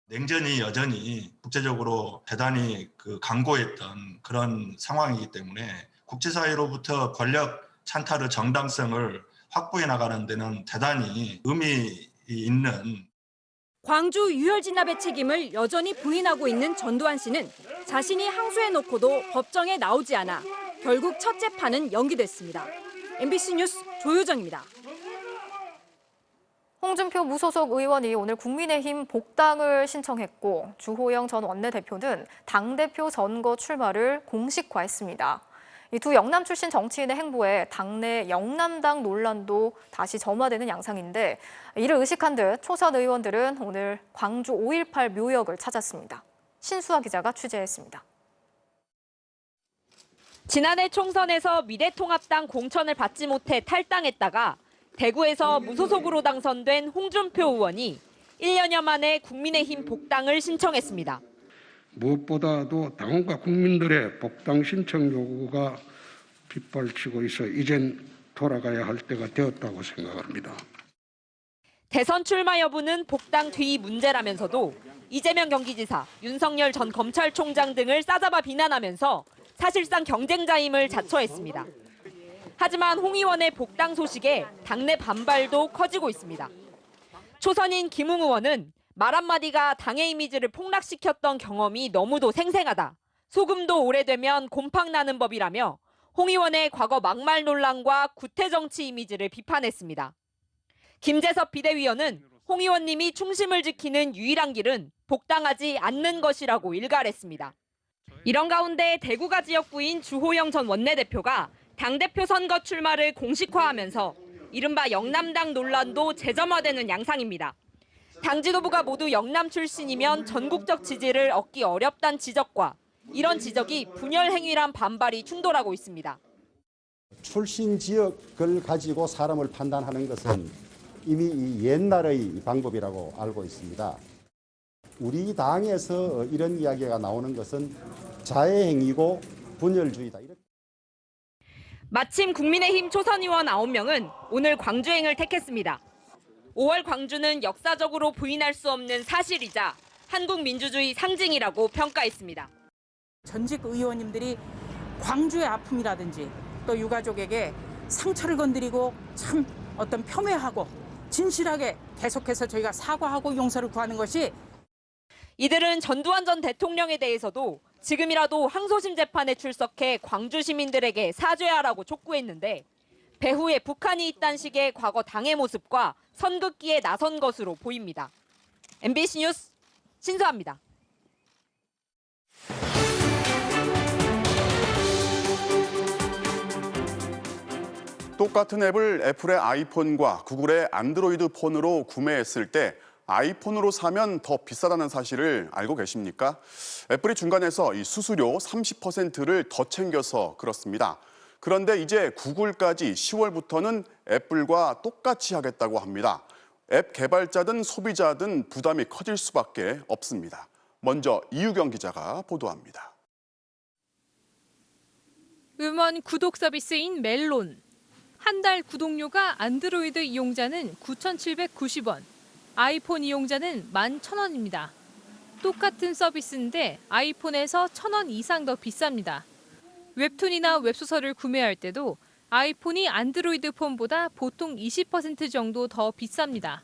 [SPEAKER 21] 냉전이 여전히 국제적으로 대단히 강고했던 그런 상황이기 때문에 국제사회로부터 권력 찬탈의 정당성을 확보해 나가는 데는 대단히 의미 있는
[SPEAKER 18] 광주 유혈 진압의 책임을 여전히 부인하고 있는 전두환 씨는 자신이 항소해놓고도 법정에 나오지 않아 결국 첫 재판은 연기됐습니다. MBC 뉴스 조효정입니다.
[SPEAKER 15] 홍준표 무소속 의원이 오늘 국민의힘 복당을 신청했고 주호영 전 원내대표는 당대표 선거 출마를 공식화했습니다. 이 두 영남 출신 정치인의 행보에 당내 영남당 논란도 다시 점화되는 양상인데 이를 의식한 듯 초선 의원들은 오늘 광주 5.18 묘역을 찾았습니다. 신수아 기자가 취재했습니다.
[SPEAKER 22] 지난해 총선에서 미래통합당 공천을 받지 못해 탈당했다가 대구에서 무소속으로 당선된 홍준표 의원이 1년여 만에 국민의힘 복당을 신청했습니다.
[SPEAKER 23] 무엇보다도 당원과 국민들의 복당 신청 요구가 빗발치고 있어 이젠 돌아가야 할 때가 되었다고 생각합니다.
[SPEAKER 22] 대선 출마 여부는 복당 뒤 문제라면서도 이재명 경기지사, 윤석열 전 검찰총장 등을 싸잡아 비난하면서 사실상 경쟁자임을 자처했습니다. 하지만 홍 의원의 복당 소식에 당내 반발도 커지고 있습니다. 초선인 김웅 의원은 말 한마디가 당의 이미지를 폭락시켰던 경험이 너무도 생생하다. 소금도 오래되면 곰팡 나는 법이라며 홍 의원의 과거 막말 논란과 구태 정치 이미지를 비판했습니다. 김재섭 비대위원은 홍 의원님이 중심을 지키는 유일한 길은 복당하지 않는 것이라고 일갈했습니다. 이런 가운데 대구가 지역구인 주호영 전 원내대표가 당대표 선거 출마를 공식화하면서 이른바 영남당 논란도 재점화되는 양상입니다. 당 지도부가 모두 영남 출신이면 전국적 지지를 얻기 어렵다는 지적과 이런 지적이 분열 행위란 반발이 충돌하고 있습니다.
[SPEAKER 3] 출신 지역을 가지고 사람을 판단하는 것은 이미 옛날의 방법이라고 알고 있습니다. 우리 당에서 이런 이야기가 나오는 것은 자해행위고 분열주의다.
[SPEAKER 22] 마침 국민의힘 초선 의원 9명은 오늘 광주행을 택했습니다. 5월 광주는 역사적으로 부인할 수 없는 사실이자 한국 민주주의 상징이라고 평가했습니다.
[SPEAKER 5] 전직 의원님들이 광주의 아픔이라든지 또 유가족에게 상처를 건드리고 참 어떤 폄훼하고 진실하게 계속해서 저희가 사과하고 용서를 구하는 것이
[SPEAKER 22] 이들은 전두환 전 대통령에 대해서도 지금이라도 항소심 재판에 출석해 광주 시민들에게 사죄하라고 촉구했는데 배후에 북한이 있다는 식의 과거 당의 모습과 선긋기에 나선 것으로 보입니다. MBC 뉴스 신수아입니다.
[SPEAKER 7] 똑같은 앱을 애플의 아이폰과 구글의 안드로이드 폰으로 구매했을 때 아이폰으로 사면 더 비싸다는 사실을 알고 계십니까? 애플이 중간에서 이 수수료 30%를 더 챙겨서 그렇습니다. 그런데 이제 구글까지 10월부터는 애플과 똑같이 하겠다고 합니다. 앱 개발자든 소비자든 부담이 커질 수밖에 없습니다. 먼저 이유경 기자가 보도합니다.
[SPEAKER 8] 음원 구독 서비스인 멜론. 한 달 구독료가 안드로이드 이용자는 9,790원, 아이폰 이용자는 11,000원입니다. 똑같은 서비스인데 아이폰에서 1,000원 이상 더 비쌉니다. 웹툰이나 웹소설을 구매할 때도 아이폰이 안드로이드 폰보다 보통 20% 정도 더 비쌉니다.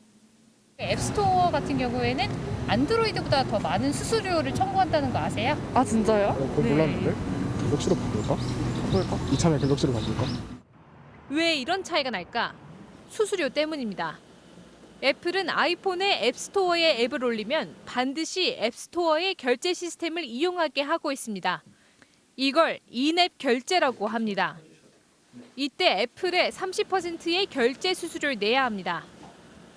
[SPEAKER 8] 앱스토어 같은 경우에는 안드로이드보다 더 많은 수수료를 청구한다는 거 아세요?
[SPEAKER 25] 아 진짜요?
[SPEAKER 26] 그거 몰랐는데? 갤럭시로 바꿀까? 이참에 갤럭시로 바꿀까?
[SPEAKER 8] 왜 이런 차이가 날까? 수수료 때문입니다. 애플은 아이폰에 앱스토어에 앱을 올리면 반드시 앱스토어의 결제 시스템을 이용하게 하고 있습니다. 이걸 인앱 결제라고 합니다. 이때 애플에 30%의 결제 수수료를 내야 합니다.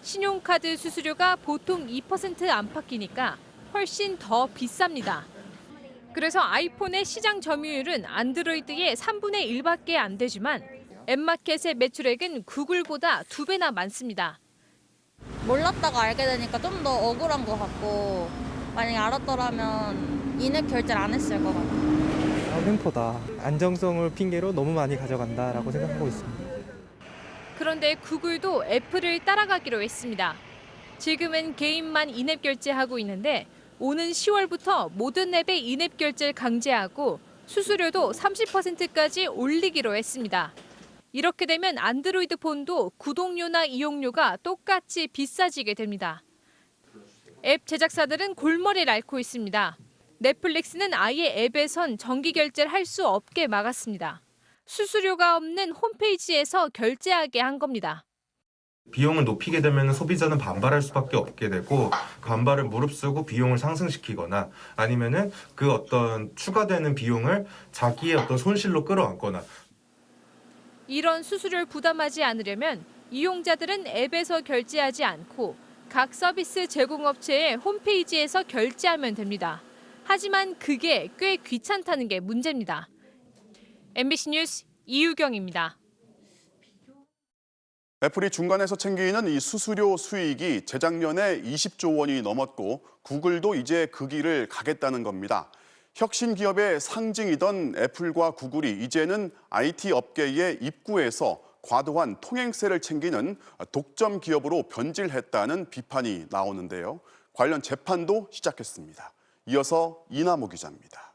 [SPEAKER 8] 신용카드 수수료가 보통 2% 안팎이니까 훨씬 더 비쌉니다. 그래서 아이폰의 시장 점유율은 안드로이드의 3분의 1밖에 안 되지만 앱마켓의 매출액은 구글보다 2배나 많습니다.
[SPEAKER 27] 몰랐다가 알게 되니까 좀 더 억울한 것 같고 만약에 알았더라면 인앱 결제를 안 했을 것 같아요.
[SPEAKER 28] 횡포다. 안정성을 핑계로 너무 많이 가져간다라고 생각하고 있습니다.
[SPEAKER 8] 그런데 구글도 애플을 따라가기로 했습니다. 지금은 개인만 인앱 결제하고 있는데 오는 10월부터 모든 앱의 인앱 결제를 강제하고 수수료도 30%까지 올리기로 했습니다. 이렇게 되면 안드로이드 폰도 구독료나 이용료가 똑같이 비싸지게 됩니다. 앱 제작사들은 골머리를 앓고 있습니다. 넷플릭스는 아예 앱에선 정기 결제를 할 수 없게 막았습니다. 수수료가 없는 홈페이지에서 결제하게 한 겁니다.
[SPEAKER 29] 비용을 높이게 되면 소비자는 반발할 수밖에 없게 되고 반발을 무릅쓰고 비용을 상승시키거나 아니면은 그 어떤 추가되는 비용을 자기의 어떤 손실로 끌어안거나
[SPEAKER 8] 이런 수수료를 부담하지 않으려면 이용자들은 앱에서 결제하지 않고 각 서비스 제공업체의 홈페이지에서 결제하면 됩니다. 하지만 그게 꽤 귀찮다는 게 문제입니다. MBC 뉴스 이유경입니다.
[SPEAKER 7] 애플이 중간에서 챙기는 이 수수료 수익이 재작년에 20조 원이 넘었고 구글도 이제 그 길을 가겠다는 겁니다. 혁신 기업의 상징이던 애플과 구글이 이제는 IT 업계에 입구에서 과도한 통행세를 챙기는 독점 기업으로 변질했다는 비판이 나오는데요. 관련 재판도 시작했습니다. 이어서 이나모 기자입니다.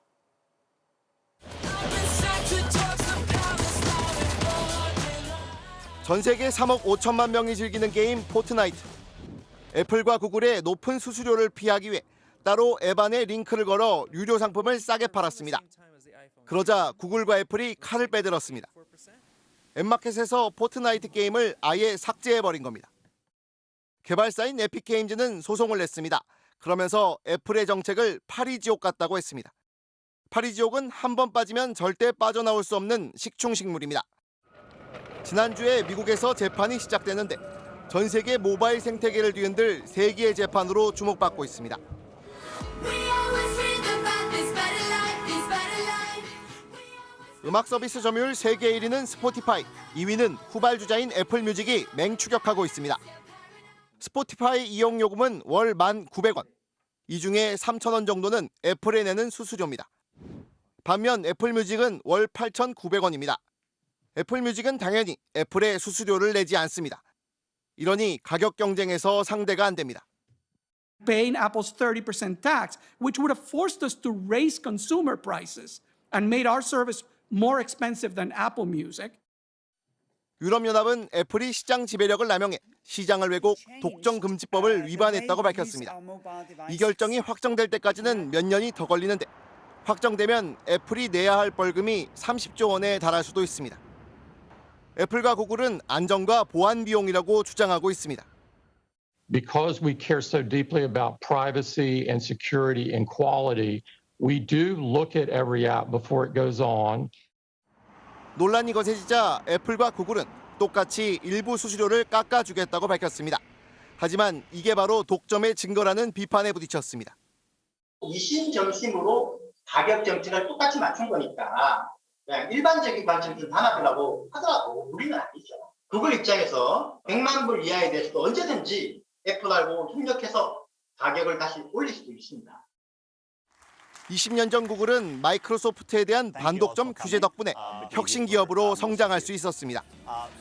[SPEAKER 30] 전 세계 3억 5천만 명이 즐기는 게임 포트나이트. 애플과 구글의 높은 수수료를 피하기 위해 따로 앱 안에 링크를 걸어 유료 상품을 싸게 팔았습니다. 그러자 구글과 애플이 칼을 빼들었습니다. 앱마켓에서 포트나이트 게임을 아예 삭제해버린 겁니다. 개발사인 에픽게임즈는 소송을 냈습니다. 그러면서 애플의 정책을 파리지옥 같다고 했습니다. 파리지옥은 한 번 빠지면 절대 빠져나올 수 없는 식충식물입니다. 지난주에 미국에서 재판이 시작되는데 전 세계 모바일 생태계를 뒤흔들 세기의 재판으로 주목받고 있습니다. 음악 서비스 점유율 세계 1위는 스포티파이, 2위는 후발주자인 애플뮤직이 맹추격하고 있습니다. 스포티파이 이용 요금은 월 1,900원. 이 중에 3,000원 정도는 애플에 내는 수수료입니다. 반면 애플뮤직은 월 8,900원입니다. 애플뮤직은 당연히 애플에 수수료를 내지 않습니다. 이러니 가격 경쟁에서 상대가 안 됩니다.
[SPEAKER 1] Paying Apple's 30% tax, which would have forced us to raise consumer prices and made our service more expensive than Apple Music.
[SPEAKER 30] 유럽연합은 애플이 시장 지배력을 남용해 시장을 왜곡, 독점금지법을 위반했다고 밝혔습니다. 이 결정이 확정될 때까지는 몇 년이 더 걸리는데 확정되면 애플이 내야 할 벌금이 30조 원에 달할 수도 있습니다. 애플과 구글은 안전과 보안 비용이라고 주장하고 있습니다.
[SPEAKER 4] Because we care so deeply about privacy and security and quality, we do look at every app before it goes on.
[SPEAKER 30] 논란이 거세지자 애플과 구글은 똑같이 일부 수수료를 깎아주겠다고 밝혔습니다. 하지만 이게 바로 독점의 증거라는 비판에 부딪혔습니다.
[SPEAKER 6] 이심점심으로 가격 정책을 똑같이 맞춘 거니까 그냥 일반적인 관점 좀 담아주려고 하더라도 우리는 아니죠. 구글 입장에서 100만 불 이하에 대해서도 언제든지 애플하고 협력해서 가격을 다시 올릴 수도 있습니다.
[SPEAKER 30] 20년 전 구글은 마이크로소프트에 대한 반독점 규제 덕분에 혁신 기업으로 성장할 수 있었습니다.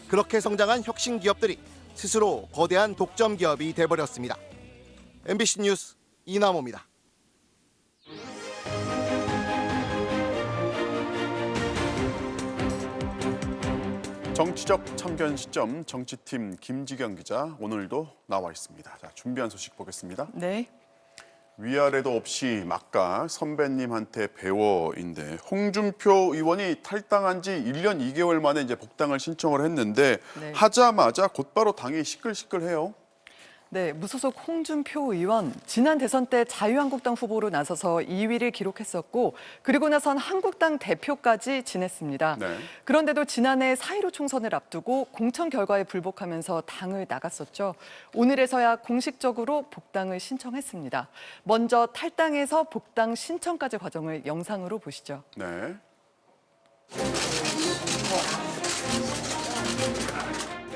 [SPEAKER 30] 그렇게 성장한 혁신 기업들이 스스로 거대한 독점 기업이 돼버렸습니다. MBC 뉴스 이남호입니다.
[SPEAKER 7] 정치적 참견 시점 정치팀 김지경 기자 오늘도 나와 있습니다. 자, 준비한 소식 보겠습니다.
[SPEAKER 2] 네.
[SPEAKER 7] 위아래도 없이 막가 선배님한테 배워인데 홍준표 의원이 탈당한 지 1년 2개월 만에 이제 복당을 신청을 했는데
[SPEAKER 2] 네.
[SPEAKER 7] 하자마자 곧바로 당이 시끌시끌해요.
[SPEAKER 2] 네, 무소속 홍준표 의원 지난 대선 때 자유한국당 후보로 나서서 2위를 기록했었고 그리고 나선 한국당 대표까지 지냈습니다.
[SPEAKER 7] 네.
[SPEAKER 2] 그런데도 지난해 4.15 총선을 앞두고 공천 결과에 불복하면서 당을 나갔었죠. 오늘에서야 공식적으로 복당을 신청했습니다. 먼저 탈당해서 복당 신청까지 과정을 영상으로 보시죠.
[SPEAKER 7] 네.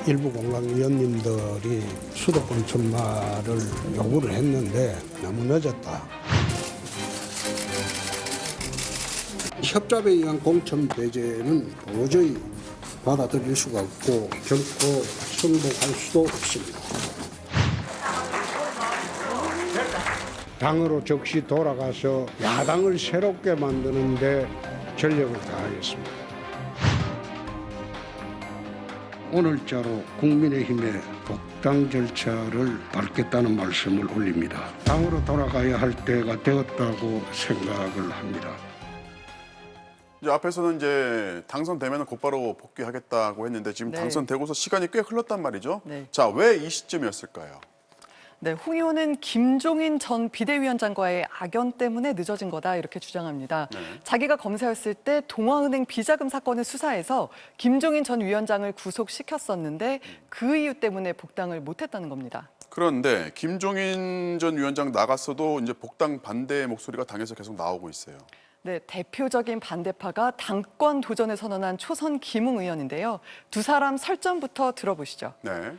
[SPEAKER 23] 일부 공강위원님들이 수도권 출마를 요구를 했는데 너무 늦었다. 협잡에 의한 공천 배제는 도저히 받아들일 수가 없고 결코 승복할 수도 없습니다. 당으로 즉시 돌아가서 야당을 새롭게 만드는 데 전력을 다하겠습니다. 오늘자로 국민의힘의 복당 절차를 밟겠다는 말씀을 올립니다. 당으로 돌아가야 할 때가 되었다고 생각을 합니다.
[SPEAKER 7] 이제 앞에서는 이제 당선되면 곧바로 복귀하겠다고 했는데 지금
[SPEAKER 2] 네.
[SPEAKER 7] 당선되고서 시간이 꽤 흘렀단 말이죠.
[SPEAKER 2] 네.
[SPEAKER 7] 자, 왜 이 시점이었을까요?
[SPEAKER 2] 네, 홍 의원은 김종인 전 비대위원장과의 악연 때문에 늦어진 거다 이렇게 주장합니다.
[SPEAKER 7] 네.
[SPEAKER 2] 자기가 검사였을 때 동아은행 비자금 사건을 수사해서 김종인 전 위원장을 구속시켰었는데 그 이유 때문에 복당을 못했다는 겁니다.
[SPEAKER 7] 그런데 김종인 전 위원장 나갔어도 이제 복당 반대 목소리가 당에서 계속 나오고 있어요.
[SPEAKER 2] 네, 대표적인 반대파가 당권 도전을 선언한 초선 김웅 의원인데요. 두 사람 설전부터 들어보시죠.
[SPEAKER 7] 네.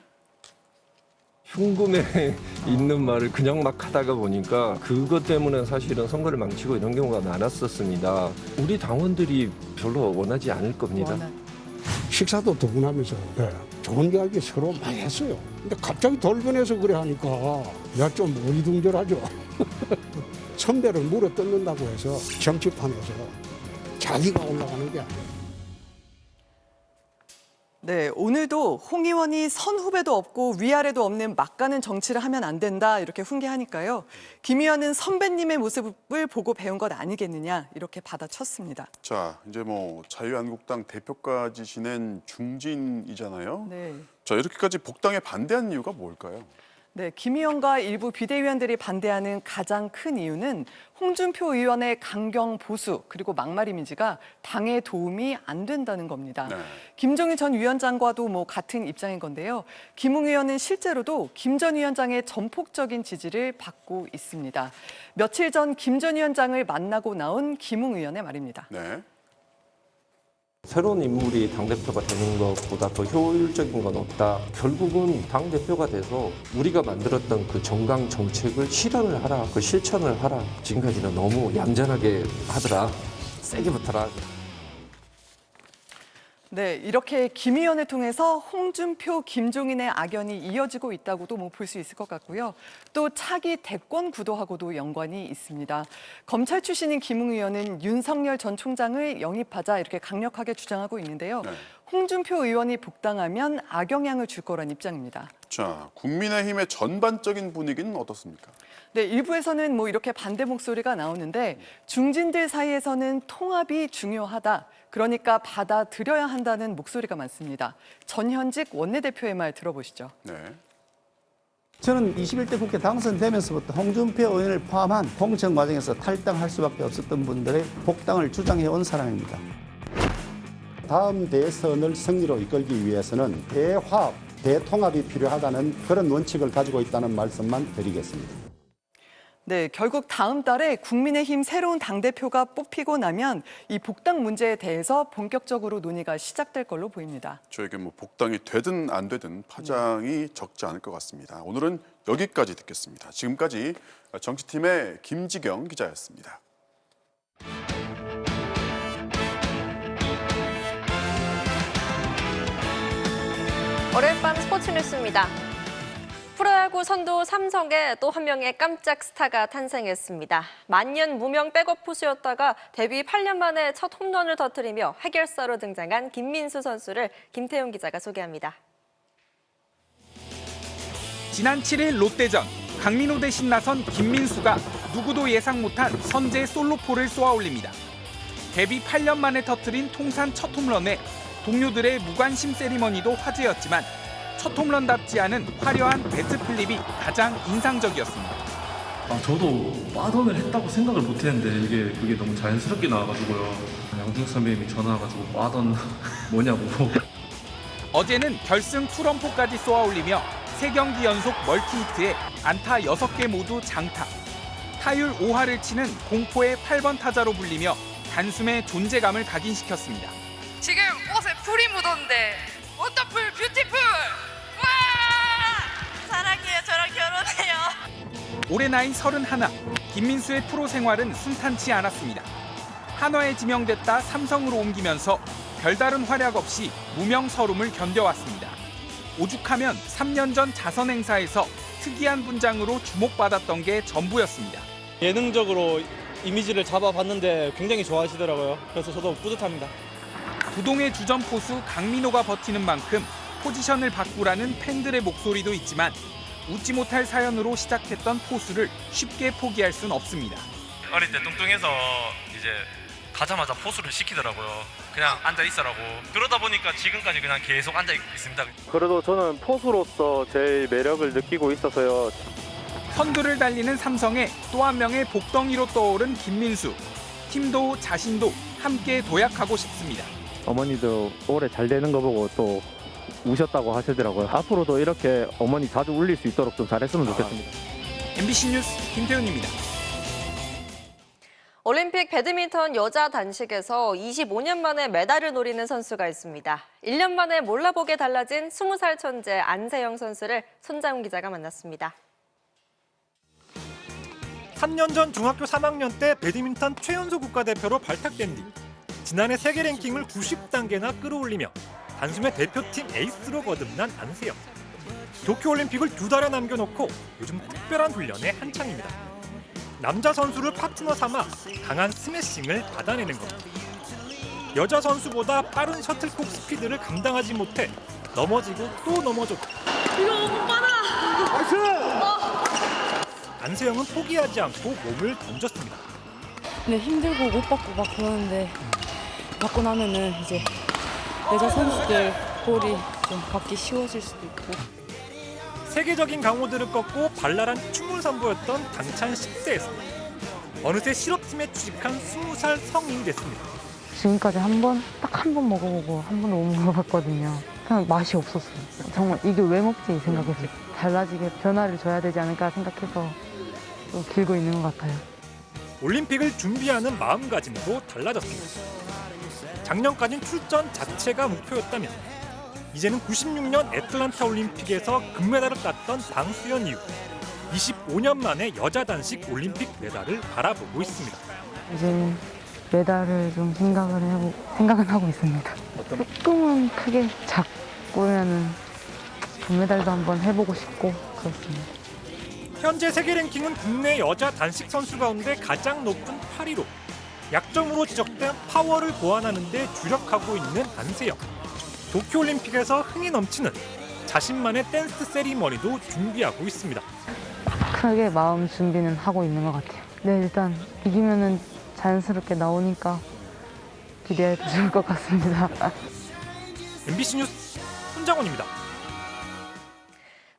[SPEAKER 9] 흉금에 있는 말을 그냥 막 하다가 보니까 그것 때문에 사실은 선거를 망치고 이런 경우가 많았었습니다. 우리 당원들이 별로 원하지 않을 겁니다.
[SPEAKER 23] 식사도 두 분 하면서 좋은 이야기 서로 많이 했어요. 근데 갑자기 돌변해서 그래 하니까 야 좀 어리둥절하죠. 선배를 물어뜯는다고 해서 정치판에서 자기가 올라가는 게 아니에요.
[SPEAKER 2] 네, 오늘도 홍 의원이 선후배도 없고 위아래도 없는 막가는 정치를 하면 안 된다 이렇게 훈계하니까요. 김 의원은 선배님의 모습을 보고 배운 것 아니겠느냐 이렇게 받아쳤습니다.
[SPEAKER 7] 자, 이제 뭐 자유한국당 대표까지 지낸 중진이잖아요.
[SPEAKER 2] 네.
[SPEAKER 7] 자, 이렇게까지 복당에 반대한 이유가 뭘까요?
[SPEAKER 2] 네, 김 의원과 일부 비대위원들이 반대하는 가장 큰 이유는 홍준표 의원의 강경 보수 그리고 막말 이미지가 당에 도움이 안 된다는 겁니다.
[SPEAKER 7] 네.
[SPEAKER 2] 김종인 전 위원장과도 뭐 같은 입장인 건데요. 김웅 의원은 실제로도 김 전 위원장의 전폭적인 지지를 받고 있습니다. 며칠 전 김 전 위원장을 만나고 나온 김웅 의원의 말입니다.
[SPEAKER 7] 네.
[SPEAKER 9] 새로운 인물이 당대표가 되는 것보다 더 효율적인 건 없다. 결국은 당대표가 돼서 우리가 만들었던 그 정강 정책을 실현을 하라, 그 실천을 하라. 지금까지는 너무 얌전하게 하더라. 세게 붙어라.
[SPEAKER 10] 네, 이렇게 김 의원을 통해서 홍준표, 김종인의 악연이 이어지고 있다고도 볼 수 있을 것 같고요. 또 차기 대권 구도하고도 연관이 있습니다. 검찰 출신인 김웅 의원은 윤석열 전 총장을 영입하자 이렇게 강력하게 주장하고 있는데요.
[SPEAKER 7] 네.
[SPEAKER 10] 홍준표 의원이 복당하면 악영향을 줄 거란 입장입니다.
[SPEAKER 7] 자, 국민의힘의 전반적인 분위기는 어떻습니까?
[SPEAKER 10] 네, 일부에서는 이렇게 반대 목소리가 나오는데 중진들 사이에서는 통합이 중요하다. 그러니까 받아들여야 한다는 목소리가 많습니다. 전현직 원내대표의 말 들어보시죠.
[SPEAKER 7] 네.
[SPEAKER 11] 저는 21대 국회 당선되면서부터 홍준표 의원을 포함한 공천 과정에서 탈당할 수밖에 없었던 분들의 복당을 주장해온 사람입니다.
[SPEAKER 3] 다음 대선을 승리로 이끌기 위해서는 대화합, 대통합이 필요하다는 그런 원칙을 가지고 있다는 말씀만 드리겠습니다.
[SPEAKER 10] 네, 결국 다음 달에 국민의힘 새로운 당대표가 뽑히고 나면 이 복당 문제에 대해서 본격적으로 논의가 시작될 걸로 보입니다.
[SPEAKER 7] 저에게 복당이 되든 안 되든 파장이 적지 않을 것 같습니다. 오늘은 여기까지 듣겠습니다. 지금까지 정치팀의 김지경 기자였습니다.
[SPEAKER 12] 월요일 밤 스포츠 뉴스입니다. 프로야구 선두 삼성에 또 한 명의 깜짝 스타가 탄생했습니다. 만년 무명 백업 포수였다가 데뷔 8년 만에 첫 홈런을 터뜨리며 해결사로 등장한 김민수 선수를 김태훈 기자가 소개합니다.
[SPEAKER 13] 지난 7일 롯데전 강민호 대신 나선 김민수가 누구도 예상 못한 선제 솔로포를 쏘아올립니다. 데뷔 8년 만에 터뜨린 통산 첫 홈런에 동료들의 무관심 세리머니도 화제였지만 첫 홈런답지 않은 화려한 배트 플립이 가장 인상적이었습니다.
[SPEAKER 14] 저도 빠던을 했다고 생각을 못했는데 그게 너무 자연스럽게 나와가지고요. 양준혁 선배님이 전화 와가지고 빠던 뭐냐고.
[SPEAKER 13] 어제는 결승 투런포까지 쏘아올리며 3경기 연속 멀티히트에 안타 6개 모두 장타. 타율 5할을 치는 공포의 8번 타자로 불리며 단숨에 존재감을 각인시켰습니다.
[SPEAKER 16] 지금 옷에 풀이 묻었는데 원더풀 뷰티풀! 와! 사랑해요. 저랑 결혼해요.
[SPEAKER 13] 올해 나이 31, 김민수의 프로 생활은 순탄치 않았습니다. 한화에 지명됐다 삼성으로 옮기면서 별다른 활약 없이 무명 서름을 견뎌왔습니다. 오죽하면 3년 전 자선 행사에서 특이한 분장으로 주목받았던 게 전부였습니다.
[SPEAKER 28] 예능적으로 이미지를 잡아봤는데 굉장히 좋아하시더라고요. 그래서 저도 뿌듯합니다.
[SPEAKER 13] 부동의 주전 포수 강민호가 버티는 만큼 포지션을 바꾸라는 팬들의 목소리도 있지만 웃지 못할 사연으로 시작했던 포수를 쉽게 포기할 순 없습니다.
[SPEAKER 17] 어릴 때 뚱뚱해서 이제 가자마자 포수를 시키더라고요. 그냥 앉아 있으라고. 그러다 보니까 지금까지 그냥 계속 앉아 있습니다.
[SPEAKER 28] 그래도 저는 포수로서 제일 매력을 느끼고 있어서요.
[SPEAKER 13] 선두를 달리는 삼성에 또 한 명의 복덩이로 떠오른 김민수. 팀도 자신도 함께 도약하고 싶습니다.
[SPEAKER 28] 어머니도 올해 잘 되는 거 보고 또 우셨다고 하시더라고요. 앞으로도 이렇게 어머니 자주 울릴 수 있도록 좀 잘했으면 좋겠습니다.
[SPEAKER 13] MBC 뉴스 김태훈입니다.
[SPEAKER 12] 올림픽 배드민턴 여자 단식에서 25년 만에 메달을 노리는 선수가 있습니다. 1년 만에 몰라보게 달라진 20살 천재 안세영 선수를 손장훈 기자가 만났습니다.
[SPEAKER 19] 3년 전 중학교 3학년 때 배드민턴 최연소 국가대표로 발탁된 뒤 지난해 세계 랭킹을 90단계나 끌어올리며 단숨에 대표팀 에이스로 거듭난 안세영. 도쿄올림픽을 2달에 남겨놓고 요즘 특별한 훈련에 한창입니다. 남자 선수를 파트너 삼아 강한 스매싱을 받아내는 겁니다. 여자 선수보다 빠른 셔틀콕 스피드를 감당하지 못해 넘어지고 또 넘어졌고
[SPEAKER 16] 이거 못 받아! 나이스!
[SPEAKER 19] 안세영은 포기하지 않고 몸을 던졌습니다.
[SPEAKER 24] 네, 힘들고 못 받고 막 그러는데 받고 나면은 이제 여자 선수들 볼이 좀 받기 쉬워질 수도 있고.
[SPEAKER 19] 세계적인 강호들을 꺾고 발랄한 춤을 선보였던 당찬 10세에서 어느새 실업팀에 취직한 20살 성인이 됐습니다.
[SPEAKER 24] 지금까지 딱 한 번 먹어보고 한 번도 못 먹어봤거든요. 그냥 맛이 없었어요. 정말 이게 왜 먹지 생각했어요. 달라지게 변화를 줘야 되지 않을까 생각해서 또 길고 있는 것 같아요.
[SPEAKER 19] 올림픽을 준비하는 마음가짐도 달라졌습니다. 작년까지는 출전 자체가 목표였다면 이제는 96년 애틀란타 올림픽에서 금메달을 땄던 방수연 이후 25년 만에 여자 단식 올림픽 메달을 바라보고 있습니다.
[SPEAKER 24] 이제 메달을 좀 생각은 하고 있습니다. 꿈은 크게 작고면은 금메달도 한번 해보고 싶고 그렇습니다.
[SPEAKER 19] 현재 세계 랭킹은 국내 여자 단식 선수 가운데 가장 높은 8위로 약점으로 지적된 파워를 보완하는 데 주력하고 있는 안세영. 도쿄올림픽에서 흥이 넘치는 자신만의 댄스 세리머니도 준비하고 있습니다.
[SPEAKER 24] 크게 마음 준비는 하고 있는 것 같아요. 네, 일단 이기면은 자연스럽게 나오니까 기대해도 좋을 것 같습니다.
[SPEAKER 19] MBC 뉴스 손장훈입니다.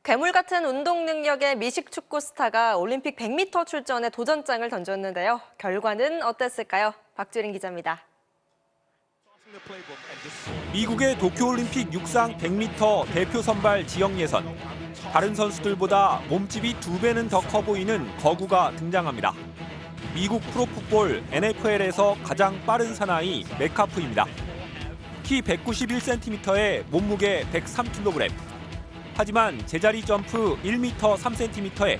[SPEAKER 12] 괴물 같은 운동 능력의 미식 축구 스타가 올림픽 100m 출전에 도전장을 던졌는데요. 결과는 어땠을까요? 박주린 기자입니다.
[SPEAKER 5] 미국의 도쿄올림픽 육상 100m 대표 선발 지역 예선. 다른 선수들보다 몸집이 2배는 더 커 보이는 거구가 등장합니다. 미국 프로풋볼 NFL에서 가장 빠른 사나이 메카프입니다. 키 191cm에 몸무게 103kg. 하지만 제자리 점프 1m 3cm에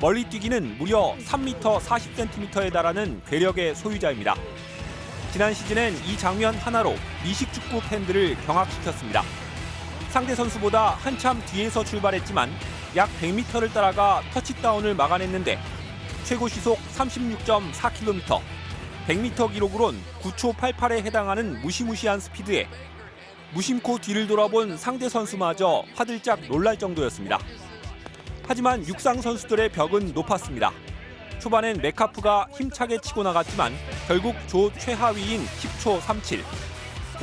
[SPEAKER 5] 멀리 뛰기는 무려 3m 40cm에 달하는 괴력의 소유자입니다. 지난 시즌엔 이 장면 하나로 미식축구 팬들을 경악시켰습니다. 상대 선수보다 한참 뒤에서 출발했지만 약 100m를 따라가 터치다운을 막아냈는데 최고 시속 36.4km, 100m 기록으론 9초 88에 해당하는 무시무시한 스피드에 무심코 뒤를 돌아본 상대 선수마저 화들짝 놀랄 정도였습니다. 하지만 육상 선수들의 벽은 높았습니다. 초반엔 메카프가 힘차게 치고 나갔지만 결국 조 최하위인 10초 37.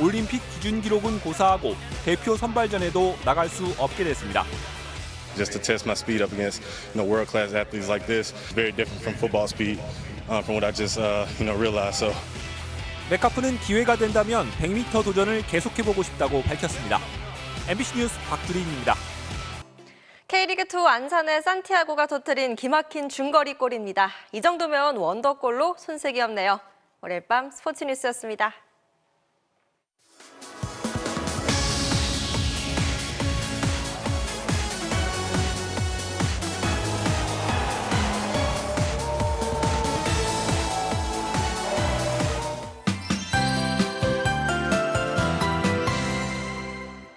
[SPEAKER 5] 올림픽 기준 기록은 고사하고 대표 선발전에도 나갈 수 없게 됐습니다.
[SPEAKER 15] Just to test my speed up against, world-class athletes like this, very different from football speed, from what I just, realized. So.
[SPEAKER 5] 메카프는 기회가 된다면 100m 도전을 계속해보고 싶다고 밝혔습니다. MBC 뉴스 박주린입니다.
[SPEAKER 12] K리그2 안산의 산티아고가 터뜨린 기막힌 중거리 골입니다. 이 정도면 원더골로 손색이 없네요. 월요일 밤 스포츠 뉴스였습니다.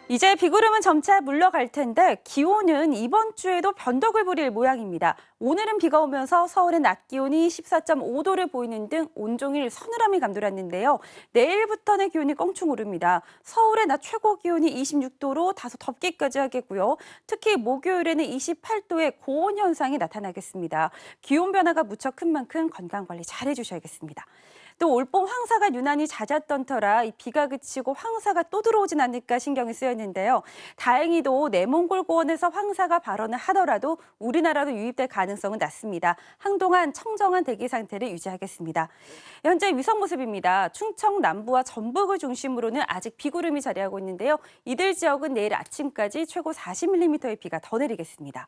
[SPEAKER 18] 이제 비구름은 점차 물러갈 텐데 기온은 이번 주에도 변덕을 부릴 모양입니다. 오늘은 비가 오면서 서울의 낮 기온이 14.5도를 보이는 등 온종일 서늘함이 감돌았는데요. 내일부터는 기온이 껑충 오릅니다. 서울의 낮 최고 기온이 26도로 다소 덥기까지 하겠고요. 특히 목요일에는 28도의 고온 현상이 나타나겠습니다. 기온 변화가 무척 큰 만큼 건강관리 잘 해주셔야겠습니다. 또 올봄 황사가 유난히 잦았던 터라 이 비가 그치고 황사가 또 들어오진 않을까 신경이 쓰였는데요. 다행히도 내몽골 고원에서 황사가 발원을 하더라도 우리나라로 유입될 가능성은 낮습니다. 한동안 청정한 대기 상태를 유지하겠습니다. 현재 위성 모습입니다. 충청 남부와 전북을 중심으로는 아직 비구름이 자리하고 있는데요. 이들 지역은 내일 아침까지 최고 40mm의 비가 더 내리겠습니다.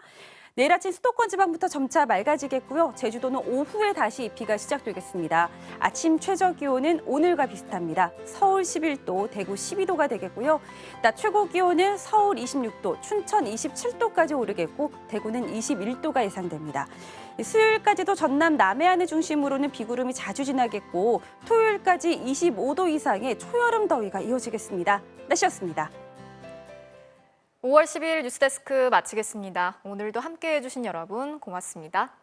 [SPEAKER 18] 내일 아침 수도권 지방부터 점차 맑아지겠고요. 제주도는 오후에 다시 비가 시작되겠습니다. 아침 최저 기온은 오늘과 비슷합니다. 서울 11도, 대구 12도가 되겠고요. 낮 최고 기온은 서울 26도, 춘천 27도까지 오르겠고 대구는 21도가 예상됩니다. 수요일까지도 전남 남해안을 중심으로는 비구름이 자주 지나겠고 토요일까지 25도 이상의 초여름 더위가 이어지겠습니다. 날씨였습니다.
[SPEAKER 20] 5월 12일 뉴스데스크 마치겠습니다. 오늘도 함께해 주신 여러분 고맙습니다.